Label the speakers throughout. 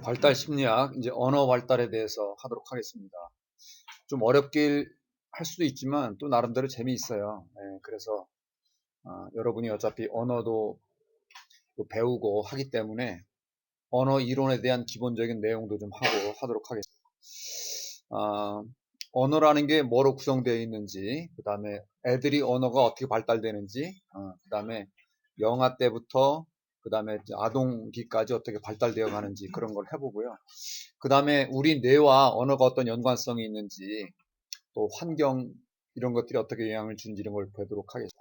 Speaker 1: 발달 심리학, 이제 언어 발달에 대해서 하도록 하겠습니다. 좀 어렵길 할 수도 있지만 또 나름대로 재미있어요. 그래서 여러분이 어차피 언어도 또 배우고 하기 때문에 언어 이론에 대한 기본적인 내용도 좀 하고 하도록 하겠습니다. 언어라는 게 뭐로 구성되어 있는지, 그 다음에 애들이 언어가 어떻게 발달되는지, 그 다음에 영아 때부터 그 다음에 아동기까지 어떻게 발달되어 가는지 그런 걸 해보고요. 그 다음에 우리 뇌와 언어가 어떤 연관성이 있는지, 또 환경 이런 것들이 어떻게 영향을 주는지 이런 걸 보도록 하겠습니다.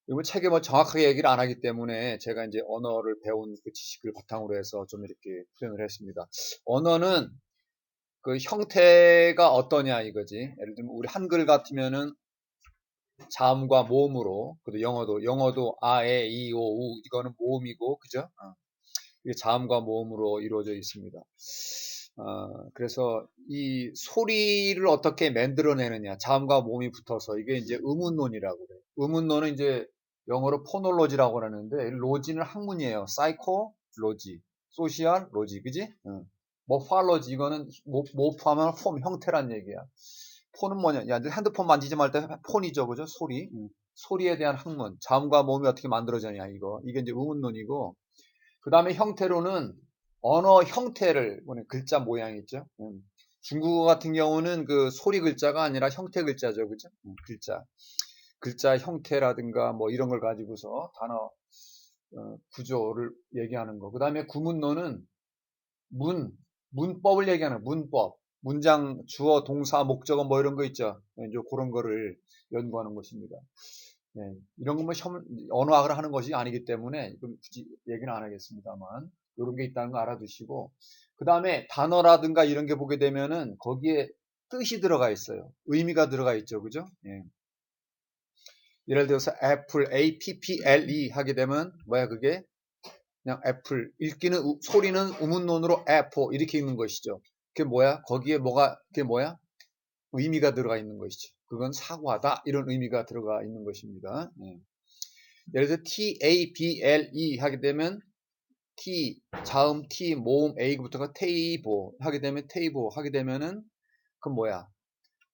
Speaker 1: 이거 책에 뭐 정확하게 얘기를 안 하기 때문에 제가 이제 언어를 배운 그 지식을 바탕으로 해서 좀 이렇게 표현을 했습니다. 언어는 그 형태가 어떠냐 이거지. 예를 들면 우리 한글 같으면은 자음과 모음으로, 그리고 영어도 아, 에, 이, 오, 우 이거는 모음이고, 그죠? 이게 자음과 모음으로 이루어져 있습니다. 그래서 이 소리를 어떻게 만들어내느냐, 자음과 모음이 붙어서 이게 이제 의문론이라고 그래요. 의문론은 이제 영어로 포놀로지라고 하는데, 로지는 학문이에요. 사이코 로지, 소시알 로지, 그지? 모팔로지 이거는 모프하면 폼 형태란 얘기야. 폰은 뭐냐? 야, 핸드폰 만지지 말 때 폰이죠, 그죠? 소리. 소리에 대한 학문, 자음과 모음이 어떻게 만들어지냐 이거. 이게 이제 의문론이고. 그 다음에 형태로는 언어 형태를 보는 글자 모양 있죠. 중국어 같은 경우는 그 소리 글자가 아니라 형태 글자죠, 그죠? 글자 형태라든가 뭐 이런 걸 가지고서 단어 구조를 얘기하는 거. 그 다음에 구문론은 문법을 얘기하는 문법, 문장, 주어, 동사, 목적어 뭐 이런 거 있죠. 이제 그런 거를 연구하는 것입니다. 네, 이런 거뭐 언어학을 하는 것이 아니기 때문에 굳이 얘기는 안 하겠습니다만 이런 게 있다는 거 알아두시고, 그 다음에 단어라든가 이런 게 보게 되면은 거기에 뜻이 들어가 있어요. 의미가 들어가 있죠, 그죠? 예. 예를 들어서 애플, A-P-P-L-E 하게 되면 뭐야 그게? 그냥 애플, 읽기는 소리는 우문론으로 애플 이렇게 읽는 것이죠. 그게 뭐야? 거기에 그게 뭐야? 의미가 들어가 있는 것이죠. 그건 사과다 이런 의미가 들어가 있는 것입니다. 예. 예를 들어 T-A-B-L-E 하게 되면 T, 자음 T, 모음 A부터가 테이보 하게 되면 테이보 하게 되면은 그건 뭐야?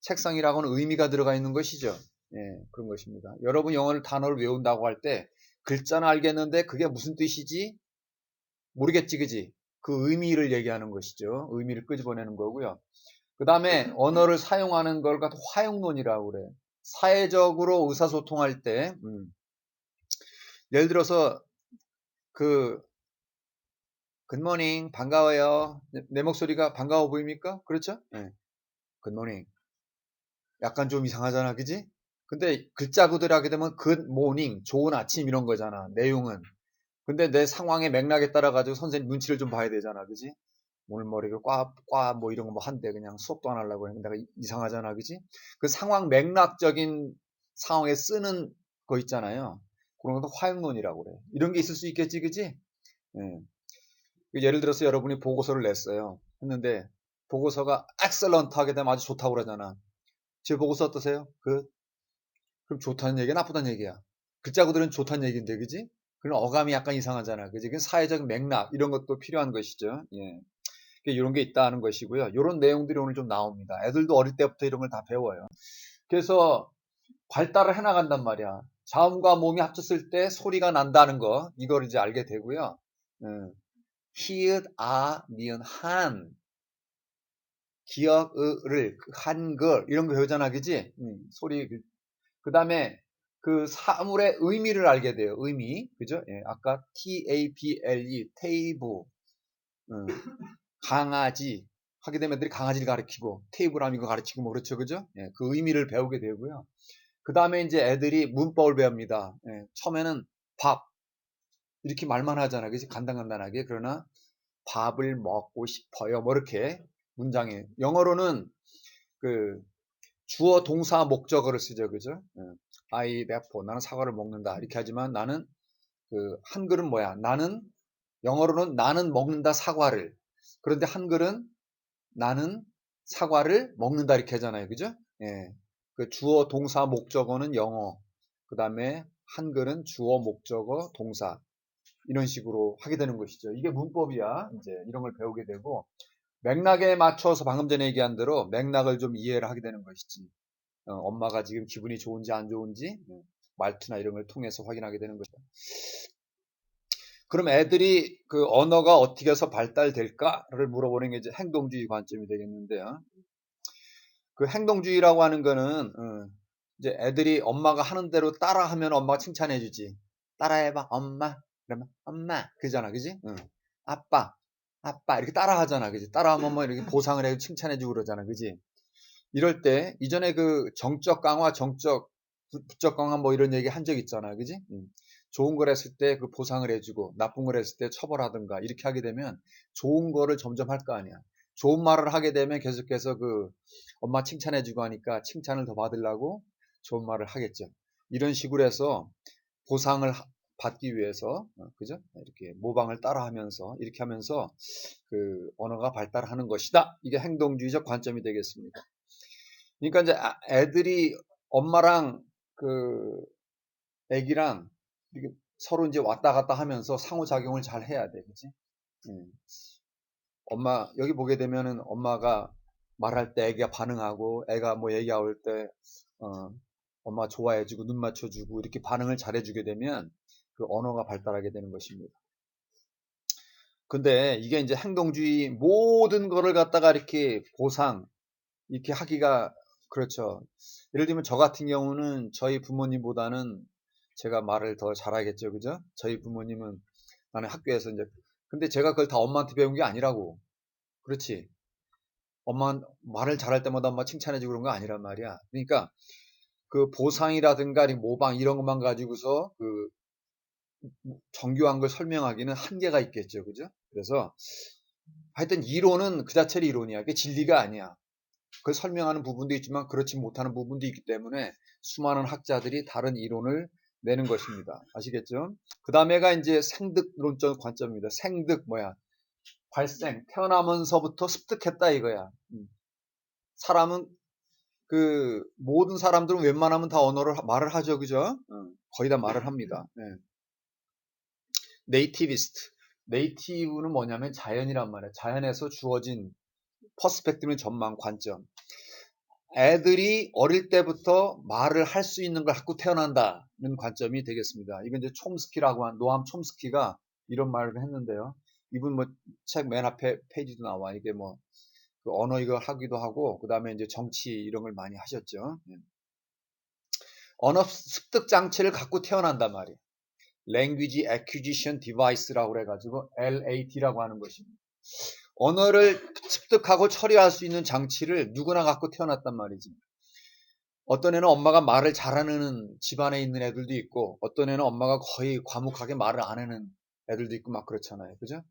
Speaker 1: 책상이라고는 의미가 들어가 있는 것이죠. 예, 그런 것입니다. 여러분 영어를 단어를 외운다고 할 때 글자는 알겠는데 그게 무슨 뜻이지? 모르겠지, 그지? 그 의미를 얘기하는 것이죠. 의미를 끄집어내는 거고요. 그 다음에 언어를 사용하는 걸 갖다 화용론이라고 그래요. 사회적으로 의사소통할 때, 예를 들어서 그 굿모닝 반가워요. 내 목소리가 반가워 보입니까? 그렇죠? 네. 굿모닝. 약간 좀 이상하잖아, 그지? 근데 글자 그대로 하게 되면 굿모닝, 좋은 아침 이런 거잖아, 내용은. 근데 내 상황의 맥락에 따라 가지고 선생님 눈치를 좀 봐야 되잖아, 그지? 오늘 머리가 뭐 이런 거 뭐 한대 그냥 수업도 안 하려고 했는데 내가 이상하잖아, 그지? 그 상황 맥락적인 상황에 쓰는 거 있잖아요. 그런 것도 화용론이라고 그래. 이런 게 있을 수 있겠지, 그지? 예. 예를 들어서 여러분이 보고서를 냈어요. 했는데 보고서가 excellent 하게 되면 아주 좋다고 그러잖아. 제 보고서 어떠세요? 그럼 좋다는 얘기야, 나쁘다는 얘기야? 글자 그대로는 좋다는 얘기인데, 그지? 그럼 어감이 약간 이상하잖아, 그지? 그 사회적 맥락 이런 것도 필요한 것이죠. 예. 이런 게 있다는 것이고요. 이런 내용들이 오늘 좀 나옵니다. 애들도 어릴 때부터 이런 걸 다 배워요. 그래서 발달을 해나간단 말이야. 자음과 모음이 합쳤을 때 소리가 난다는 거, 이걸 이제 알게 되고요. 히읗, 아, 니은, 한, 기역, 을을, 한글, 이런 거 배우잖아, 그지? 소리. 그 다음에 그 사물의 의미를 알게 돼요. 의미. 그죠? 예, 아까 T-A-B-L-E, 테이블, 강아지. 하게 되면 애들이 강아지를 가리키고, 테이블하면 이거 가르치고, 뭐 그렇죠. 그죠? 예, 그 의미를 배우게 되고요. 그 다음에 이제 애들이 문법을 배웁니다. 예, 처음에는 밥. 이렇게 말만 하잖아. 그지? 간단간단하게. 그러나 밥을 먹고 싶어요. 뭐 이렇게 문장에. 영어로는 그 주어, 동사, 목적어를 쓰죠. 그죠? I eat apple. 나는 사과를 먹는다. 이렇게 하지만 나는 그 한글은 뭐야? 영어로는 나는 먹는다 사과를. 그런데 한글은 나는 사과를 먹는다 이렇게 하잖아요. 그죠? 예. 그 주어, 동사, 목적어는 영어. 그 다음에 한글은 주어, 목적어, 동사. 이런 식으로 하게 되는 것이죠. 이게 문법이야. 이제 이런 걸 배우게 되고 맥락에 맞춰서 방금 전에 얘기한 대로 맥락을 좀 이해를 하게 되는 것이지. 엄마가 지금 기분이 좋은지 안 좋은지 말투나 이런 걸 통해서 확인하게 되는 거죠. 그럼 애들이 그 언어가 어떻게 해서 발달될까를 물어보는 게 이제 행동주의 관점이 되겠는데요. 그 행동주의라고 하는 거는 이제 애들이 엄마가 하는 대로 따라하면 엄마가 칭찬해 주지. 따라해봐 엄마. 그러면 엄마 그잖아, 그지? 아빠, 아빠 이렇게 따라하잖아, 그지? 따라하면 뭐 이렇게 보상을 해주고 칭찬해 주고 그러잖아, 그지? 이럴 때 이전에 그 정적 강화, 부적 강화 뭐 이런 얘기 한 적 있잖아, 그지? 좋은 걸 했을 때 그 보상을 해주고 나쁜 걸 했을 때 처벌하든가 이렇게 하게 되면 좋은 거를 점점 할 거 아니야. 좋은 말을 하게 되면 계속해서 그 엄마 칭찬해주고 하니까 칭찬을 더 받으려고 좋은 말을 하겠죠. 이런 식으로 해서 보상을 받기 위해서 그죠? 이렇게 모방을 따라하면서 이렇게 하면서 그 언어가 발달하는 것이다. 이게 행동주의적 관점이 되겠습니다. 그러니까 이제 애들이 엄마랑 그 애기랑 이렇게 서로 이제 왔다 갔다 하면서 상호작용을 잘 해야 돼, 그치? 엄마 여기 보게 되면은 엄마가 말할 때 애기가 반응하고 애가 뭐 얘기할 때 엄마 좋아해주고 눈 맞춰주고 이렇게 반응을 잘해주게 되면 그 언어가 발달하게 되는 것입니다. 근데 이게 이제 행동주의 모든 거를 갖다가 이렇게 보상 이렇게 하기가 그렇죠. 예를 들면 저 같은 경우는 저희 부모님보다는 제가 말을 더 잘하겠죠, 그죠? 저희 부모님은 나는 학교에서 이제 근데 제가 그걸 다 엄마한테 배운 게 아니라고. 그렇지. 엄마 말을 잘할 때마다 엄마 칭찬해주고 그런 거 아니란 말이야. 그러니까 그 보상이라든가 모방 이런 것만 가지고서 그 정교한 걸 설명하기는 한계가 있겠죠, 그죠? 그래서 하여튼 이론은 그 자체로 이론이야. 그게 진리가 아니야. 그걸 설명하는 부분도 있지만 그렇지 못하는 부분도 있기 때문에 수많은 학자들이 다른 이론을 내는 것입니다. 아시겠죠? 그 다음에가 이제 생득론적 관점입니다. 생득 뭐야? 발생 태어나면서부터 습득했다 이거야. 사람은 그 모든 사람들은 웬만하면 다 언어를 말을 하죠, 그죠? 거의 다 말을 합니다. 네. 네이티비스트. 네이티브는 뭐냐면 자연이란 말이야. 자연에서 주어진 퍼스펙티브는 전망, 관점. 애들이 어릴 때부터 말을 할 수 있는 걸 갖고 태어난다는 관점이 되겠습니다. 이건 이제 촘스키라고 한 노암 촘스키가 이런 말을 했는데요. 이분 뭐 책 맨 앞에 페이지도 나와. 이게 뭐 그 언어 이거 하기도 하고 그 다음에 이제 정치 이런 걸 많이 하셨죠. 언어 습득 장치를 갖고 태어난단 말이에요. Language Acquisition Device라고 그래가지고 LAD라고 하는 것입니다. 언어를 습득하고 처리할 수 있는 장치를 누구나 갖고 태어났단 말이지. 어떤 애는 엄마가 말을 잘하는 집안에 있는 애들도 있고 어떤 애는 엄마가 거의 과묵하게 말을 안 하는 애들도 있고 막 그렇잖아요. 그죠?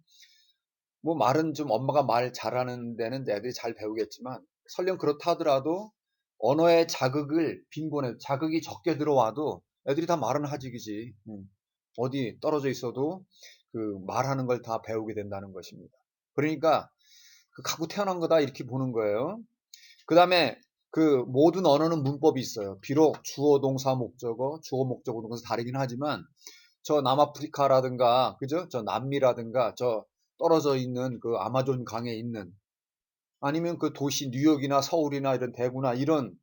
Speaker 1: 뭐 말은 좀 엄마가 말 잘하는 데는 애들이 잘 배우겠지만 설령 그렇다 하더라도 언어의 자극을 빈곤해 자극이 적게 들어와도 애들이 다 말은 하지 그지. 어디 떨어져 있어도 그 말하는 걸 다 배우게 된다는 것입니다. 그러니까 그 갖고 태어난 거다 이렇게 보는 거예요. 그 다음에 그 모든 언어는 문법이 있어요. 비록 주어, 동사, 목적어, 주어, 목적어 등에서 다르긴 하지만 저 남아프리카라든가 그죠? 저 남미라든가 저 떨어져 있는 그 아마존 강에 있는 아니면 그 도시 뉴욕이나 서울이나 이런 대구나 이런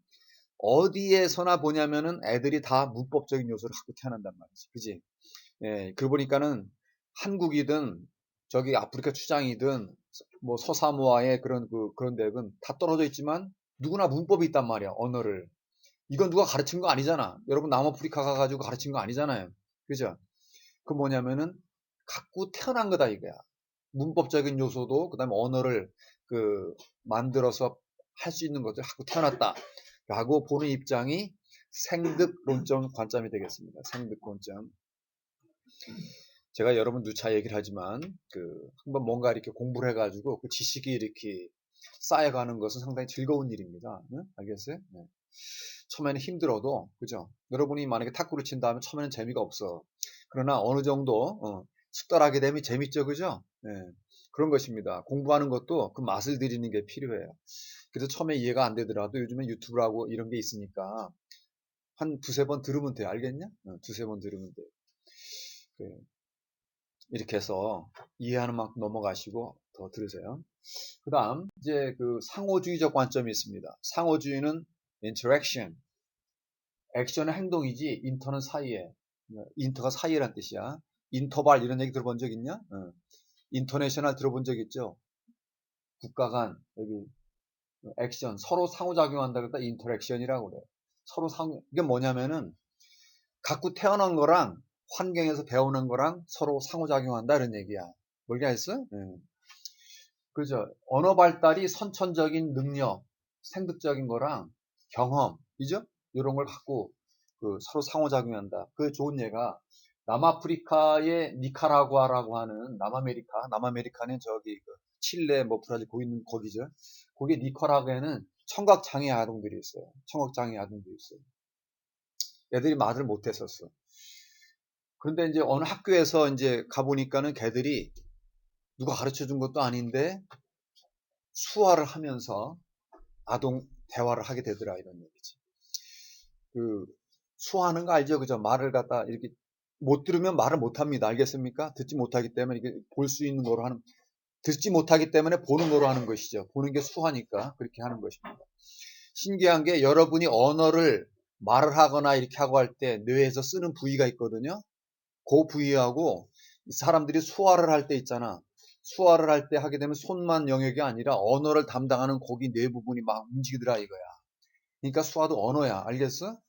Speaker 1: 어디에서나 보냐면은 애들이 다 문법적인 요소를 갖고 태어난단 말이지. 그지? 예, 그러고 보니까는 한국이든 저기 아프리카 추장이든 뭐 서사모아의 그런 데는 다 떨어져 있지만 누구나 문법이 있단 말이야, 언어를. 이건 누가 가르친 거 아니잖아. 여러분 남아프리카 가가지고 가르친 거 아니잖아요. 그죠? 그 뭐냐면은 갖고 태어난 거다 이거야. 문법적인 요소도 그다음에 언어를 그 만들어서 할 수 있는 것들 갖고 태어났다라고 보는 입장이 생득론적 관점이 되겠습니다. 생득론점. 제가 여러분 누차 얘기를 하지만 그 한번 뭔가 이렇게 공부를 해가지고 그 지식이 이렇게 쌓여가는 것은 상당히 즐거운 일입니다. 네? 알겠어요? 네. 처음에는 힘들어도 그죠? 여러분이 만약에 탁구를 친 다음에 처음에는 재미가 없어. 그러나 어느 정도 숙달하게 되면 재밌죠, 그죠? 네. 그런 것입니다. 공부하는 것도 그 맛을 들이는 게 필요해요. 그래서 처음에 이해가 안 되더라도 요즘에 유튜브라고 이런 게 있으니까 한 두세 번 들으면 돼. 알겠냐? 두세 번 들으면 돼. 그 이렇게 해서 이해하는 만큼 넘어가시고 더 들으세요. 그 다음, 이제 그 상호주의적 관점이 있습니다. 상호주의는 interaction, 액션은 행동이지, 인터는 사이에. 인터가 사이에란 뜻이야. 인터발 이런 얘기 들어본 적 있냐? 인터내셔널 들어본 적 있죠? 국가 간, 여기, 액션, 서로 상호작용한다 그랬다 인터랙션이라고 그래요. 서로 이게 뭐냐면은, 갖고 태어난 거랑 환경에서 배우는 거랑 서로 상호작용한다 이런 얘기야. 뭘게 했어? 그죠? 언어 발달이 선천적인 능력, 생득적인 거랑 경험, 이죠? 이런 걸 갖고 서로 상호작용한다. 그 좋은 예가 남아프리카의 니카라구아라고 하는 남아메리카는 저기 칠레, 뭐 브라질 거기 있는 거기죠. 거기 니카라구아에는 청각장애 아동들이 있어요. 청각장애 아동들이 있어요. 애들이 말을 못했었어. 그런데 이제 어느 학교에서 이제 가보니까는 걔들이 누가 가르쳐 준 것도 아닌데 수화를 하면서 아동 대화를 하게 되더라 이런 얘기지. 그 수화하는 거 알죠? 그죠? 말을 갖다 이렇게 못 들으면 말을 못 합니다. 알겠습니까? 듣지 못하기 때문에 이게 볼 수 있는 거로 하는 듣지 못하기 때문에 보는 거로 하는 것이죠. 보는 게 수화니까 그렇게 하는 것입니다. 신기한 게 여러분이 언어를 말을 하거나 이렇게 하고 할 때 뇌에서 쓰는 부위가 있거든요. 그 부위하고 사람들이 수화를 할 때 있잖아. 수화를 할 때 하게 되면 손만 영역이 아니라 언어를 담당하는 거기 뇌 부분이 막 움직이더라 이거야. 그러니까 수화도 언어야. 알겠어?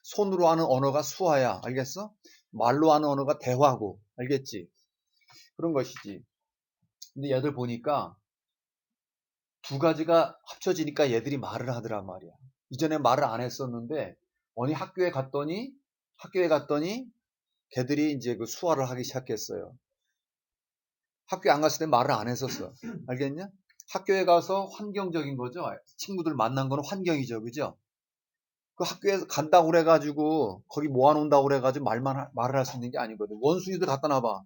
Speaker 1: 손으로 하는 언어가 수화야. 알겠어? 말로 하는 언어가 대화고. 알겠지? 그런 것이지. 근데 얘들 보니까 두 가지가 합쳐지니까 얘들이 말을 하더란 말이야. 이전에 말을 안 했었는데 어느 학교에 갔더니 걔들이 이제 그 수화를 하기 시작했어요. 학교에 안 갔을 때 말을 안 했었어. 알겠냐? 학교에 가서 환경적인 거죠. 친구들 만난 거는 환경이죠. 그죠? 그 학교에서 간다고 그래가지고 거기 모아놓는다고 그래가지고 말을 할 수 있는 게 아니거든. 원숭이들 갖다 놔봐.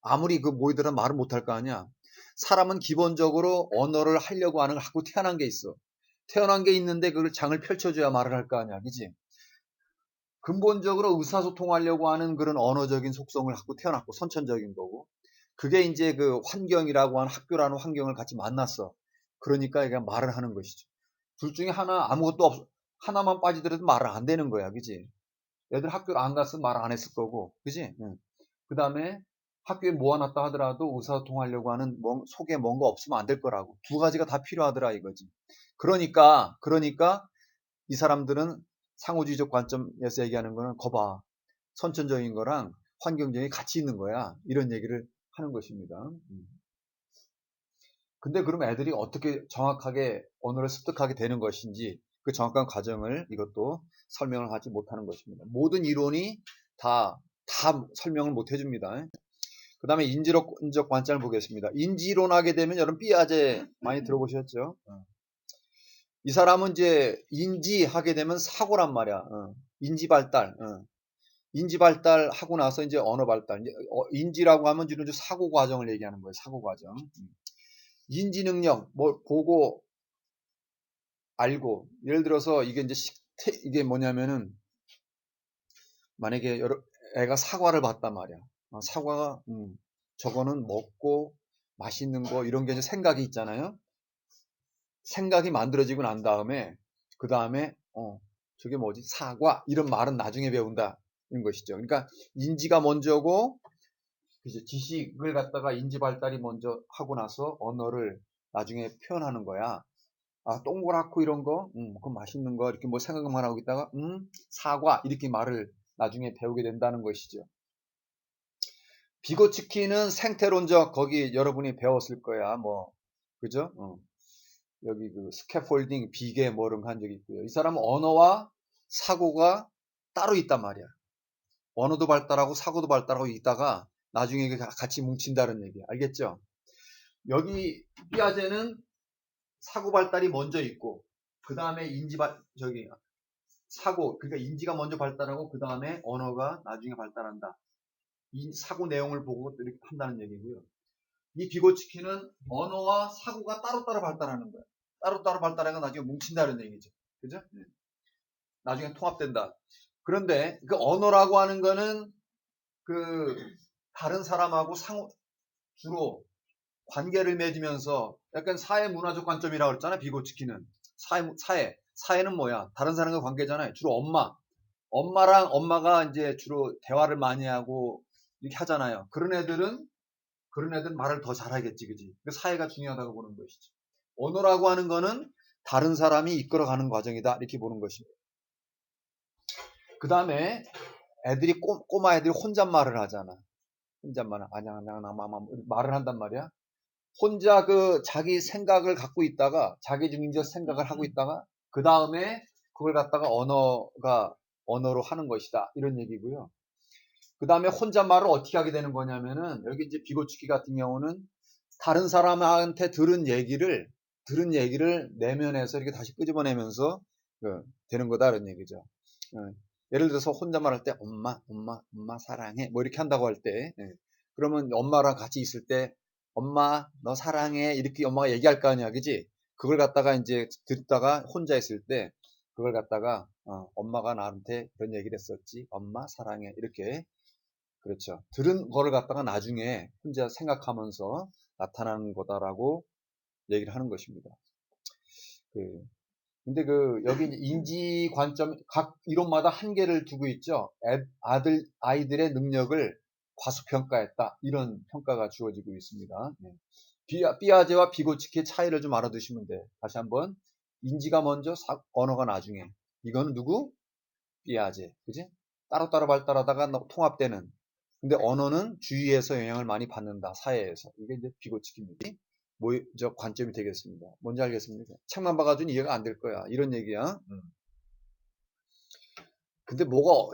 Speaker 1: 아무리 그 모이들은 말을 못할 거 아니야. 사람은 기본적으로 언어를 하려고 하는 걸 갖고 태어난 게 있어. 태어난 게 있는데 그걸 장을 펼쳐줘야 말을 할 거 아니야. 그지? 근본적으로 의사소통하려고 하는 그런 언어적인 속성을 갖고 태어났고 선천적인 거고. 그게 이제 그 환경이라고 하는 학교라는 환경을 같이 만났어. 그러니까 이게 말을 하는 것이죠. 둘 중에 하나 아무것도 하나만 빠지더라도 말을 안 되는 거야. 그지? 애들 학교를 안 갔으면 말 안 했을 거고. 그지? 응. 그 다음에 학교에 모아놨다 하더라도 의사소통하려고 하는 속에 뭔가 없으면 안 될 거라고. 두 가지가 다 필요하더라 이거지. 그러니까 이 사람들은 상호주의적 관점에서 얘기하는 거는 거봐. 선천적인 거랑 환경적인 같이 있는 거야. 이런 얘기를 하는 것입니다. 근데 그럼 애들이 어떻게 정확하게 언어를 습득하게 되는 것인지 그 정확한 과정을 이것도 설명을 하지 못하는 것입니다. 모든 이론이 다 설명을 못 해줍니다. 그 다음에 인지적 관점을 보겠습니다. 인지론 하게 되면 여러분 삐아제 많이 들어보셨죠? 이 사람은 이제 인지하게 되면 사고란 말이야. 인지 발달. 인지 발달하고 나서 이제 언어 발달. 인지라고 하면 주로 사고 과정을 얘기하는 거예요. 사고 과정. 인지 능력, 뭐 보고 알고. 예를 들어서 이게 이제 이게 뭐냐면은 만약에 애가 사과를 봤단 말이야. 사과가 저거는 먹고 맛있는 거 이런 게 이제 생각이 있잖아요. 생각이 만들어지고 난 다음에 그 다음에 저게 뭐지? 사과 이런 말은 나중에 배운다 이런 것이죠. 그러니까 인지가 먼저고 이제 지식을 갖다가 인지 발달이 먼저 하고 나서 언어를 나중에 표현하는 거야. 동그랗고 이런 거, 그 맛있는 거 이렇게 뭐 생각만 하고 있다가 사과 이렇게 말을 나중에 배우게 된다는 것이죠. 비고치키는 생태론적 거기 여러분이 배웠을 거야. 뭐 그죠? 여기 그 스캐폴딩 비계 뭐 이런 거 한 적이 있고요. 이 사람은 언어와 사고가 따로 있단 말이야. 언어도 발달하고 사고도 발달하고 있다가 나중에 같이 뭉친다는 얘기야. 알겠죠? 여기 피아제는 사고 발달이 먼저 있고 그 다음에 사고 그러니까 인지가 먼저 발달하고 그 다음에 언어가 나중에 발달한다. 이 사고 내용을 보고 이렇게 한다는 얘기고요. 이 비고치키는 언어와 사고가 따로따로 발달하는 거야. 따로따로 발달해가 나중에 뭉친다는 얘기죠. 그죠? 네. 나중에 통합된다. 그런데 그 언어라고 하는 거는 그 다른 사람하고 주로 관계를 맺으면서 약간 사회 문화적 관점이라고 그랬잖아요. 비고치키는. 사회는 뭐야? 다른 사람과 관계잖아요. 주로 엄마랑 엄마가 이제 주로 대화를 많이 하고 이렇게 하잖아요. 그런 애들은 말을 더 잘하겠지, 그지? 그 사회가 중요하다고 보는 것이죠. 언어라고 하는 거는 다른 사람이 이끌어가는 과정이다, 이렇게 보는 것입니다. 그 다음에 꼬마 애들이 혼잣말을 하잖아. 혼잣말을 말을 한단 말이야. 혼자 자기 생각을 갖고 있다가 자기 중심적 생각을 하고 있다가 그 다음에 그걸 갖다가 언어로 하는 것이다, 이런 얘기고요. 그 다음에 혼잣말을 어떻게 하게 되는 거냐면은 여기 이제 비고치키 같은 경우는 다른 사람한테 들은 얘기를 내면에서 이렇게 다시 끄집어내면서 되는 거다, 이런 얘기죠. 예를 들어서 혼잣말 할 때 엄마 사랑해 뭐 이렇게 한다고 할 때, 그러면 엄마랑 같이 있을 때 엄마 너 사랑해 이렇게 엄마가 얘기할 거 아니야, 그지? 그걸 갖다가 이제 듣다가 혼자 있을 때 그걸 갖다가 엄마가 나한테 그런 얘기를 했었지, 엄마 사랑해, 이렇게. 그렇죠. 들은 거를 갖다가 나중에 혼자 생각하면서 나타나는 거다라고 얘기를 하는 것입니다. 근데 여기 인지 관점, 각 이론마다 한계를 두고 있죠. 아이들의 능력을 과소평가했다, 이런 평가가 주어지고 있습니다. 삐아제와 비고치키의 차이를 좀 알아두시면 돼. 다시 한번. 인지가 먼저, 언어가 나중에. 이거는 누구? 삐아제. 그지? 따로따로 발달하다가 통합되는. 근데 언어는 주위에서 영향을 많이 받는다, 사회에서. 이게 이제 비고치키입니다. 관점이 되겠습니다. 뭔지 알겠습니까? 책만 봐가지고 이해가 안 될 거야, 이런 얘기야. 근데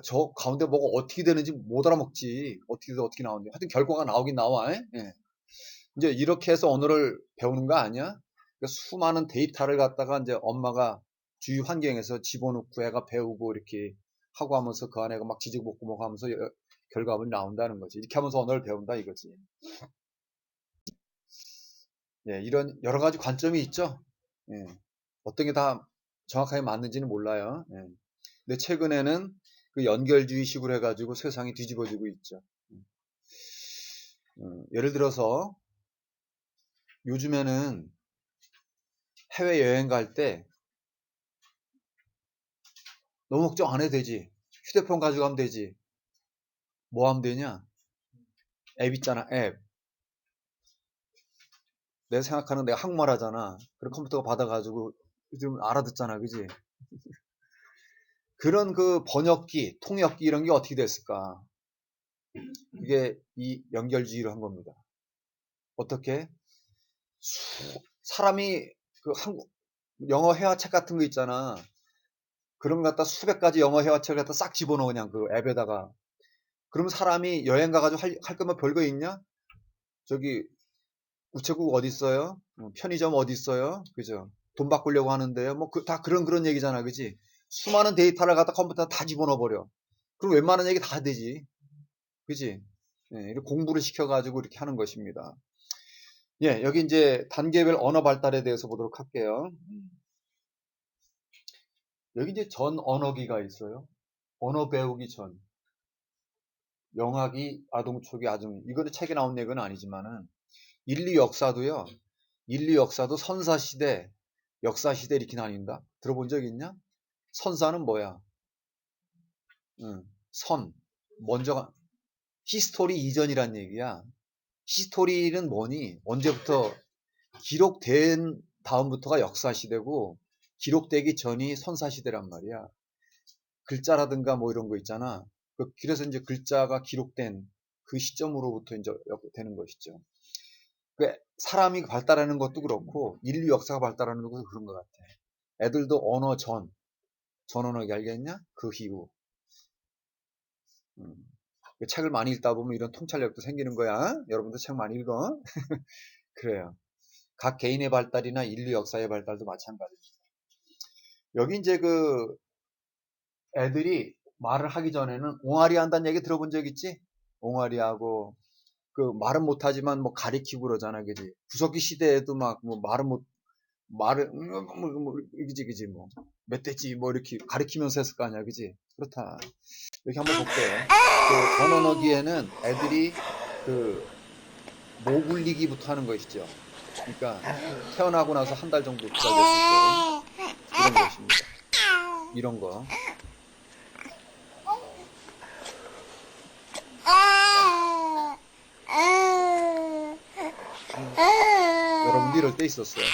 Speaker 1: 저 가운데 뭐가 어떻게 되는지 못 알아먹지. 어떻게 나오는지. 하여튼 결과가 나오긴 나와. 예. 이제 이렇게 해서 언어를 배우는 거 아니야? 그러니까 수많은 데이터를 갖다가 이제 엄마가 주위 환경에서 집어넣고 애가 배우고 이렇게 하고 하면서 그 안에 막 지지고 볶고 하면서 결과물이 나온다는 거지. 이렇게 하면서 언어를 배운다, 이거지. 예, 이런 여러 가지 관점이 있죠. 예, 어떤 게 다 정확하게 맞는지는 몰라요. 예. 근데 최근에는 그 연결주의식으로 해가지고 세상이 뒤집어지고 있죠. 예를 들어서 요즘에는 해외여행 갈 때 너무 걱정 안 해도 되지. 휴대폰 가져가면 되지. 뭐 하면 되냐? 앱 있잖아, 앱. 내가 생각하는, 내가 한국말 하잖아. 그리고 컴퓨터가 받아가지고 좀 알아듣잖아, 그지? 그런 번역기, 통역기 이런 게 어떻게 됐을까? 이게 이 연결주의로 한 겁니다. 어떻게? 사람이 영어 회화책 같은 거 있잖아. 그런 거 갖다 수백 가지 영어 회화책을 갖다 싹 집어넣어, 그냥 그 앱에다가. 그럼 사람이 여행 가가지고 할 거면 별거 있냐? 저기 우체국 어디 있어요? 편의점 어디 있어요? 그죠? 돈 바꾸려고 하는데요. 뭐 다 그런 얘기잖아, 그지? 수많은 데이터를 갖다 컴퓨터에 다 집어넣어 버려. 그럼 웬만한 얘기 다 되지, 그지? 예, 이렇게 공부를 시켜가지고 이렇게 하는 것입니다. 예, 여기 이제 단계별 언어 발달에 대해서 보도록 할게요. 여기 이제 전 언어기가 있어요. 언어 배우기 전. 영아기, 아동초기, 아중. 이거는 책에 나온 얘기는 아니지만은 인류 역사도요. 인류 역사도 선사시대, 역사시대 이렇게 나뉜다. 들어본 적 있냐? 선사는 뭐야? 선. 먼저가 히스토리 이전이란 얘기야. 히스토리는 뭐니? 언제부터 기록된 다음부터가 역사시대고 기록되기 전이 선사시대란 말이야. 글자라든가 뭐 이런 거 있잖아. 그래서 이제 글자가 기록된 그 시점으로부터 이제 되는 것이죠. 사람이 발달하는 것도 그렇고 인류 역사가 발달하는 것도 그런 것 같아. 애들도 언어 전언어기 알겠냐? 그 이후. 책을 많이 읽다 보면 이런 통찰력도 생기는 거야. 여러분도 책 많이 읽어. 그래요. 각 개인의 발달이나 인류 역사의 발달도 마찬가지입니다. 여기 이제 애들이 말을 하기 전에는 옹알이 한다는 얘기 들어본 적 있지? 옹알이하고 말은 못하지만 뭐 가리키고 그러잖아, 그지? 구석기 시대에도 막 뭐 말을 그지 뭐 멧돼지 뭐 이렇게 가리키면서 했을 거 아니야, 그지? 그렇다. 여기 한번 볼게요. 전언어기에는 애들이 그 목 울리기부터 하는 것이죠. 그러니까 태어나고 나서 한 달 정도 기다렸을 때 이런 것입니다. 이런 거. 여러분도 이럴 때 있었어요.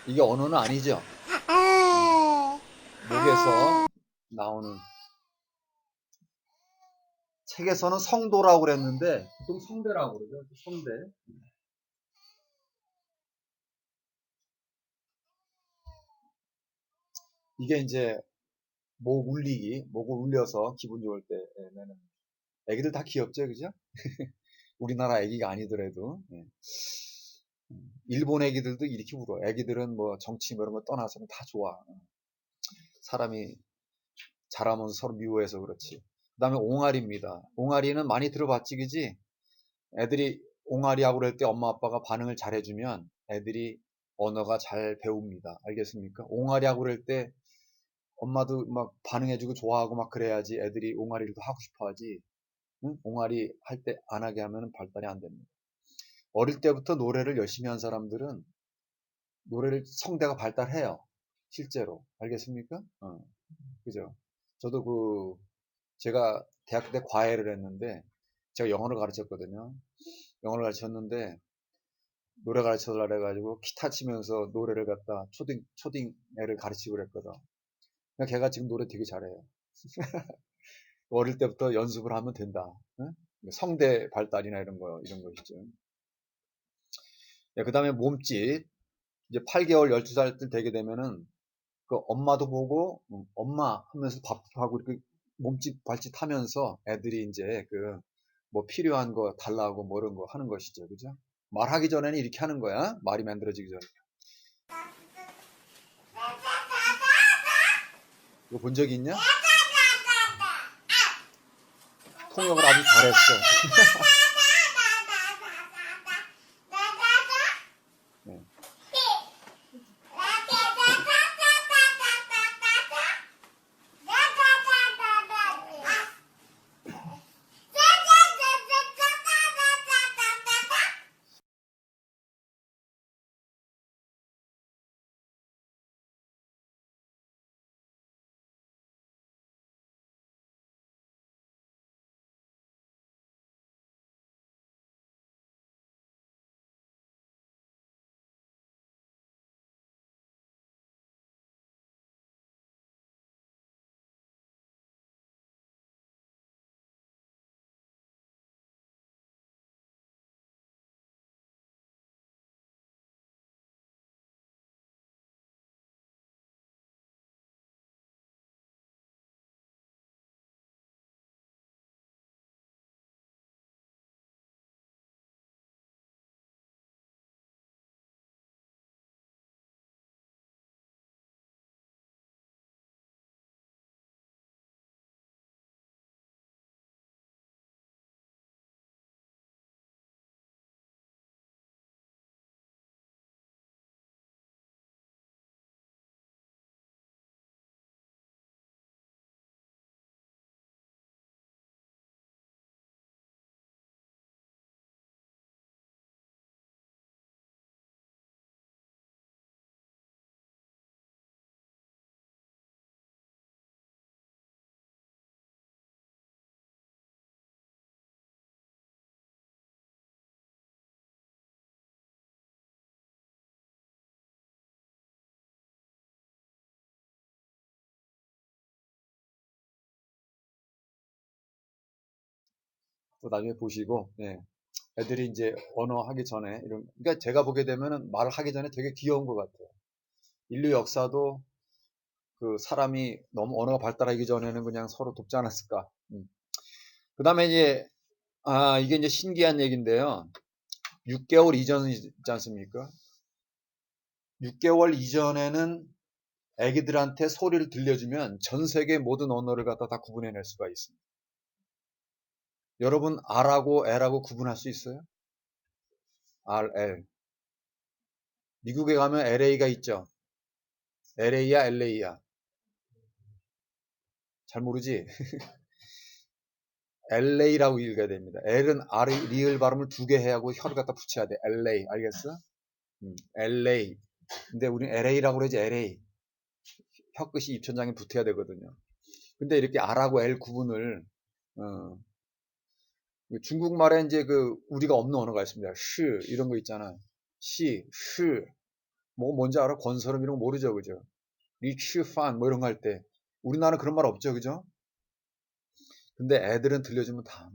Speaker 1: 이게 언어는 아니죠. 목에서 나오는. 책에서는 성도라고 그랬는데 보통 성대라고 그러죠. 성대. 이게 이제 목 울리기, 목을 울려서 기분 좋을 때 내는. 애기들 다 귀엽죠, 그죠? 우리나라 애기가 아니더라도. 일본 애기들도 이렇게 울어. 애기들은 뭐 정치 뭐 이런 거 떠나서는 다 좋아. 사람이 자라면서 서로 미워해서 그렇지. 그 다음에 옹알이입니다. 옹알이는 많이 들어봤지, 그지? 애들이 옹알이하고 그럴 때 엄마 아빠가 반응을 잘해주면 애들이 언어가 잘 배웁니다. 알겠습니까? 옹알이하고 그럴 때 엄마도 막 반응해주고 좋아하고 막 그래야지 애들이 옹알이를 더 하고 싶어 하지. 응? 옹알이 할 때 안 하게 하면 발달이 안 됩니다. 어릴 때부터 노래를 열심히 한 사람들은 노래를 성대가 발달해요. 실제로. 알겠습니까? 그죠? 저도 제가 대학교 때 과외를 했는데 제가 영어를 가르쳤거든요. 영어를 가르쳤는데 노래 가르쳐달라 그래가지고 기타 치면서 노래를 갖다 초딩 애를 가르치고 그랬거든. 그러니까 걔가 지금 노래 되게 잘해요. 어릴 때부터 연습을 하면 된다. 응? 성대 발달이나 이런 것이죠. 그 다음에 몸짓. 이제 8개월, 12살 때 되게 되면은 그 엄마도 보고 엄마 하면서 밥하고 이렇게 몸짓 발짓 하면서 애들이 이제 뭐 필요한 거 달라고 뭐 이런 거 하는 것이죠. 그죠? 말하기 전에는 이렇게 하는 거야. 말이 만들어지기 전에. 이거 본 적 있냐? 통역을 아주 잘했어. 네. 또 나중에 보시고, 애들이 이제 언어 하기 전에 그러니까 제가 보게 되면은 말을 하기 전에 되게 귀여운 것 같아요. 인류 역사도 사람이 너무 언어가 발달하기 전에는 그냥 서로 돕지 않았을까. 그 다음에 이게 이제 신기한 얘기인데요. 6개월 이전이지 않습니까? 6개월 이전에는 애기들한테 소리를 들려주면 전 세계 모든 언어를 갖다 다 구분해낼 수가 있습니다. 여러분 R하고 L하고 구분할 수 있어요? R, L. 미국에 가면 LA가 있죠. LA야, LA야. 잘 모르지? LA라고 읽어야 됩니다. L은 R, 리을 발음을 2개 해야 하고 혀를 갖다 붙여야 돼. LA. 알겠어? LA. 근데 우리는 LA라고 그러지, LA. 혀 끝이 입천장에 붙어야 되거든요. 근데 이렇게 R하고 L 구분을, 어, 중국말에 이제 우리가 없는 언어가 있습니다. 시, 이런 거 있잖아. 시, 시. 뭔지 알아? 권설음 이런 거 모르죠, 그죠? 리치, 판, 뭐 이런 거 할 때. 우리나라는 그런 말 없죠, 그죠? 근데 애들은 들려주면 다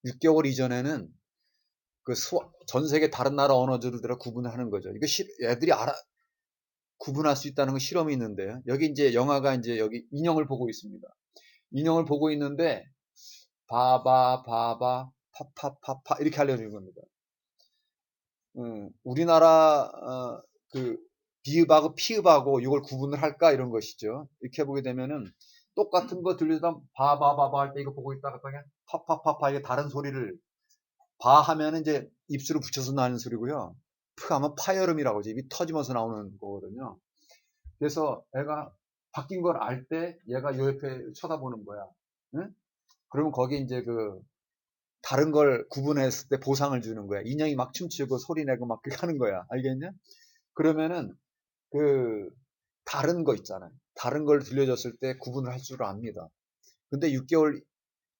Speaker 1: 6개월 이전에는 전 세계 다른 나라 언어들을 구분을 하는 거죠. 이거 애들이 구분할 수 있다는 건 실험이 있는데요. 여기 이제 영화가 이제 여기 인형을 보고 있습니다. 인형을 보고 있는데 바바 바바 파파파파 이렇게 알려주는 겁니다. 우리나라 비읍하고 피읍하고 이걸 구분을 할까 이런 것이죠. 이렇게 보게 되면은 똑같은 거 들리다 바바바바 할 때 이거 보고 있다가 그냥 파파파파 이게 다른 소리를 바 하면 이제 입술을 붙여서 나는 소리고요. 프 하면 파여름이라고 하죠. 입이 터지면서 나오는 거거든요. 그래서 애가 바뀐 걸 알 때 얘가 요 옆에 쳐다보는 거야. 응? 그러면 거기 이제 다른 걸 구분했을 때 보상을 주는 거야. 인형이 막 춤추고 소리 내고 막 그렇게 하는 거야. 알겠냐? 그러면은 다른 거 있잖아요. 다른 걸 들려줬을 때 구분을 할 줄 압니다. 근데 6개월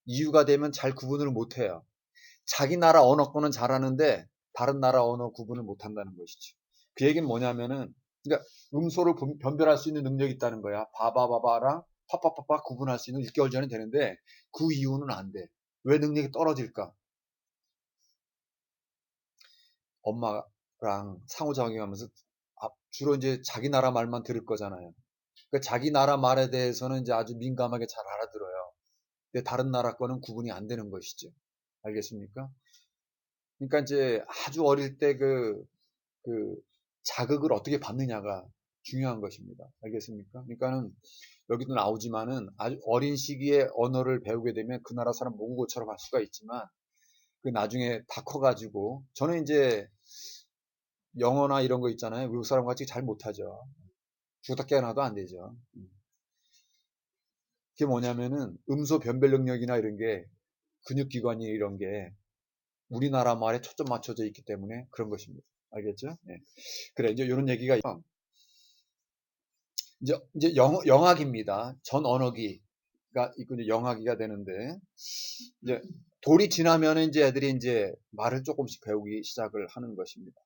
Speaker 1: 이후가 되면 잘 구분을 못 해요. 자기 나라 언어권은 잘하는데 다른 나라 언어 구분을 못 한다는 것이죠. 그 얘기는 뭐냐면은 그러니까 음소를 변별할 수 있는 능력이 있다는 거야. 바바바바랑 파파파파 구분할 수 있는 6개월 전에 되는데 그 이후는 안 돼. 왜 능력이 떨어질까? 엄마랑 상호작용하면서 주로 이제 자기 나라 말만 들을 거잖아요. 그러니까 자기 나라 말에 대해서는 이제 아주 민감하게 잘 알아들어요. 근데 다른 나라 거는 구분이 안 되는 것이죠. 알겠습니까? 그러니까 이제 아주 어릴 때 그 자극을 어떻게 받느냐가 중요한 것입니다. 알겠습니까? 그러니까는 여기도 나오지만은 아주 어린 시기에 언어를 배우게 되면 그 나라 사람 모국어처럼 할 수가 있지만 나중에 다 커가지고 저는 이제 영어나 이런 거 있잖아요. 외국 사람 같이 잘 못하죠. 죽다 깨어나도 안 되죠. 그게 뭐냐면은 음소 변별 능력이나 이런 게 근육기관이 이런 게 우리나라 말에 초점 맞춰져 있기 때문에 그런 것입니다. 알겠죠? 네. 그래, 이제 이런 얘기가 이제 영학입니다. 전 언어기가 있고 이제 영학이가 되는데 이제 돌이 지나면은 이제 애들이 이제 말을 조금씩 배우기 시작을 하는 것입니다.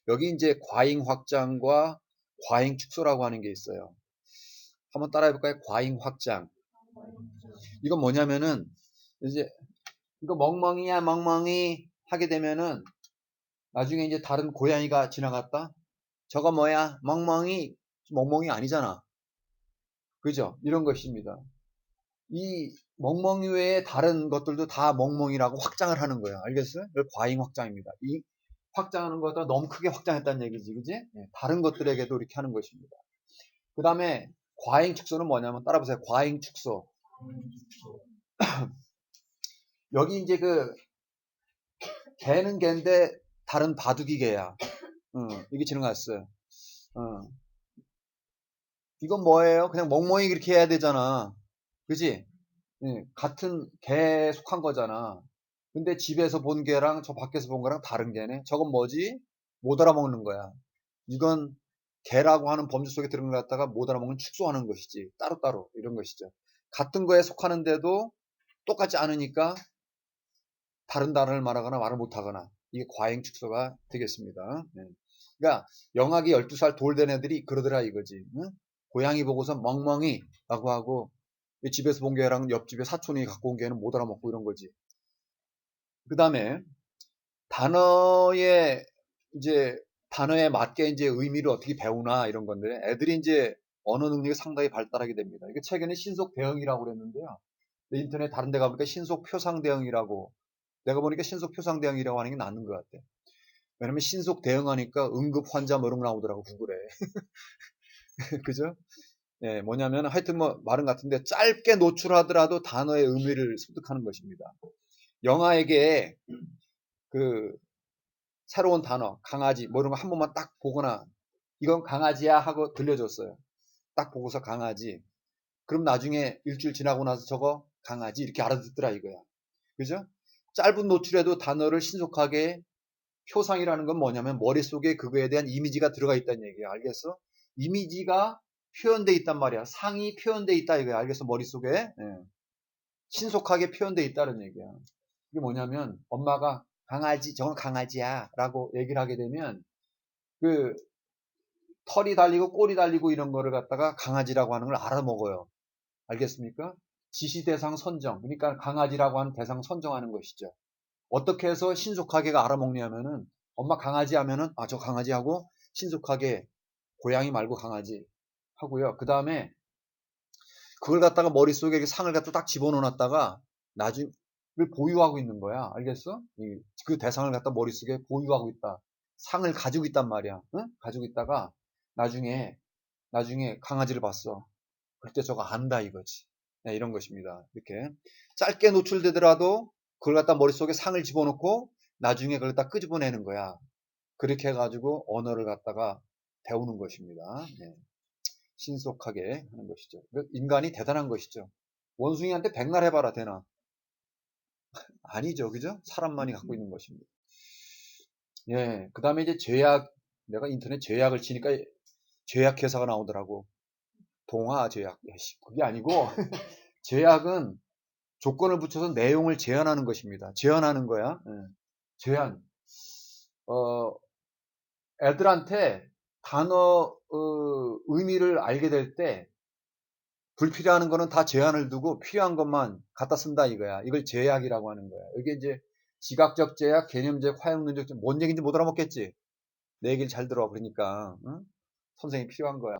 Speaker 1: 여기 이제 과잉 확장과 과잉 축소라고 하는 게 있어요. 한번 따라해 볼까요? 과잉 확장. 이건 뭐냐면은 이제 이거 멍멍이야 멍멍이 하게 되면은 나중에 이제 다른 고양이가 지나갔다. 저거 뭐야? 멍멍이. 멍멍이 아니잖아. 그죠? 이런 것입니다. 이 멍멍이 외에 다른 것들도 다 멍멍이라고 확장을 하는 거야. 알겠어요? 이걸 과잉 확장입니다. 이 확장하는 것보다 너무 크게 확장했다는 얘기지, 그지? 네, 다른 것들에게도 이렇게 하는 것입니다. 그 다음에 과잉 축소는 뭐냐면 따라보세요. 과잉 축소. 여기 이제 개는 개인데 다른 바둑이 개야. 이게 지나갔어요. 어, 이건 뭐예요? 그냥 멍멍이 그렇게 해야 되잖아. 그지? 예, 같은 개에 속한 거잖아. 근데 집에서 본 개랑 저 밖에서 본 거랑 다른 개네. 저건 뭐지? 못 알아먹는 거야. 이건 개라고 하는 범주 속에 들어갔다가 못 알아먹는 축소하는 것이지. 따로따로 이런 것이죠. 같은 거에 속하는데도 똑같지 않으니까 다른 단어를 말하거나 말을 못하거나 이게 과잉 축소가 되겠습니다. 네. 그러니까 영학이 12살 돌 된 애들이 그러더라 이거지. 응? 고양이 보고서 멍멍이 라고 하고 집에서 본 개랑 옆집에 사촌이 갖고 온 개는 못 알아먹고 이런 거지. 그 다음에 단어에 이제 단어에 맞게 이제 의미를 어떻게 배우나 이런 건데 애들이 이제 언어 능력이 상당히 발달하게 됩니다. 이게 최근에 신속 대응이라고 그랬는데요. 인터넷 다른 데 가보니까 신속 표상 대응이라고 내가 보니까 신속 표상 대응이라고 하는 게 낫는 것 같아. 왜냐면 신속 대응하니까 응급 환자 뭐 이런 거 나오더라고 구글에. 그죠? 예, 뭐냐면 하여튼 뭐 말은 같은데 짧게 노출하더라도 단어의 의미를 습득하는 것입니다. 영아에게 그 새로운 단어, 강아지 뭐 이런 거 한 번만 딱 보거나 이건 강아지야 하고 들려줬어요. 딱 보고서 강아지. 그럼 나중에 일주일 지나고 나서 저거 강아지 이렇게 알아듣더라 이거야. 그죠? 짧은 노출에도 단어를 신속하게 표상이라는 건 뭐냐면 머릿속에 그거에 대한 이미지가 들어가 있다는 얘기야. 알겠어? 이미지가 표현돼 있단 말이야. 상이 표현돼 있다 이거야. 알겠어? 머릿속에. 예. 신속하게 표현돼 있다는 얘기야. 이게 뭐냐면 엄마가 강아지, 저건 강아지야 라고 얘기를 하게 되면 그 털이 달리고 꼬리 달리고 이런 거를 갖다가 강아지라고 하는 걸 알아먹어요. 알겠습니까? 지시 대상 선정. 그러니까 강아지라고 하는 대상 선정하는 것이죠. 어떻게 해서 신속하게 알아먹냐면은 엄마 강아지 하면은 아, 저 강아지 하고 신속하게 고양이 말고 강아지 하고요. 그 다음에 그걸 갖다가 머릿속에 이렇게 상을 갖다 딱 집어넣어놨다가 나중에 보유하고 있는 거야. 알겠어? 그 대상을 갖다 머릿속에 보유하고 있다. 상을 가지고 있단 말이야. 응? 가지고 있다가 나중에 강아지를 봤어. 그때 저거 안다 이거지. 네, 이런 것입니다. 이렇게 짧게 노출되더라도 그걸 갖다 머릿속에 상을 집어넣고 나중에 그걸 갖다 끄집어내는 거야. 그렇게 해가지고 언어를 갖다가 배우는 것입니다. 네. 신속하게 하는 것이죠. 인간이 대단한 것이죠. 원숭이한테 백날 해봐라 되나? 아니죠. 그죠? 사람만이 갖고 있는 것입니다. 예. 그 다음에 이제 죄악, 내가 인터넷 죄악을 치니까 죄악 회사가 나오더라고. 동화 죄악. 그게 아니고, 죄악은 조건을 붙여서 내용을 제한하는 것입니다. 제한하는 거야. 예. 제한. 어, 애들한테 단어, 의미를 알게 될 때, 불필요한 거는 다 제한을 두고 필요한 것만 갖다 쓴다 이거야. 이걸 제약이라고 하는 거야. 이게 이제 지각적 제약, 개념적, 화용론적 제약, 뭔 얘기인지 못 알아먹겠지? 내 얘기를 잘 들어. 그러니까 응? 선생님이 필요한 거야.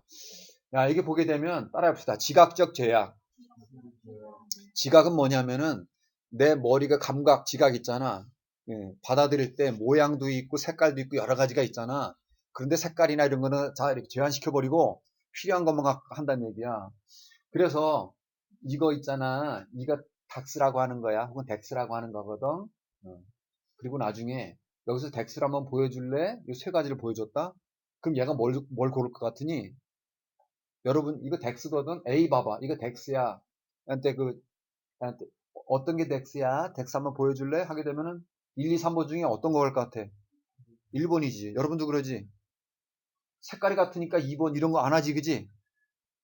Speaker 1: 야, 이게 보게 되면 따라해봅시다. 지각적 제약. 지각은 뭐냐면은 내 머리가 감각, 지각 있잖아. 예, 받아들일 때 모양도 있고 색깔도 있고 여러 가지가 있잖아. 그런데 색깔이나 이런 거는 다 이렇게 제한시켜버리고 필요한 것만 한다는 얘기야. 그래서 이거 있잖아. 이거 닥스라고 하는 거야. 혹은 덱스라고 하는 거거든. 그리고 나중에 여기서 덱스를 한번 보여줄래? 이 세 가지를 보여줬다. 그럼 얘가 뭘 고를 것 같으니? 여러분 이거 덱스거든. A 봐봐. 이거 덱스야. 한테 나한테 어떤 게 덱스야? 덱스 한번 보여줄래? 하게 되면은 1, 2, 3번 중에 어떤 거 갈 것 같아? 1번이지. 여러분도 그러지? 색깔이 같으니까 2번 이런 거 안 하지, 그지?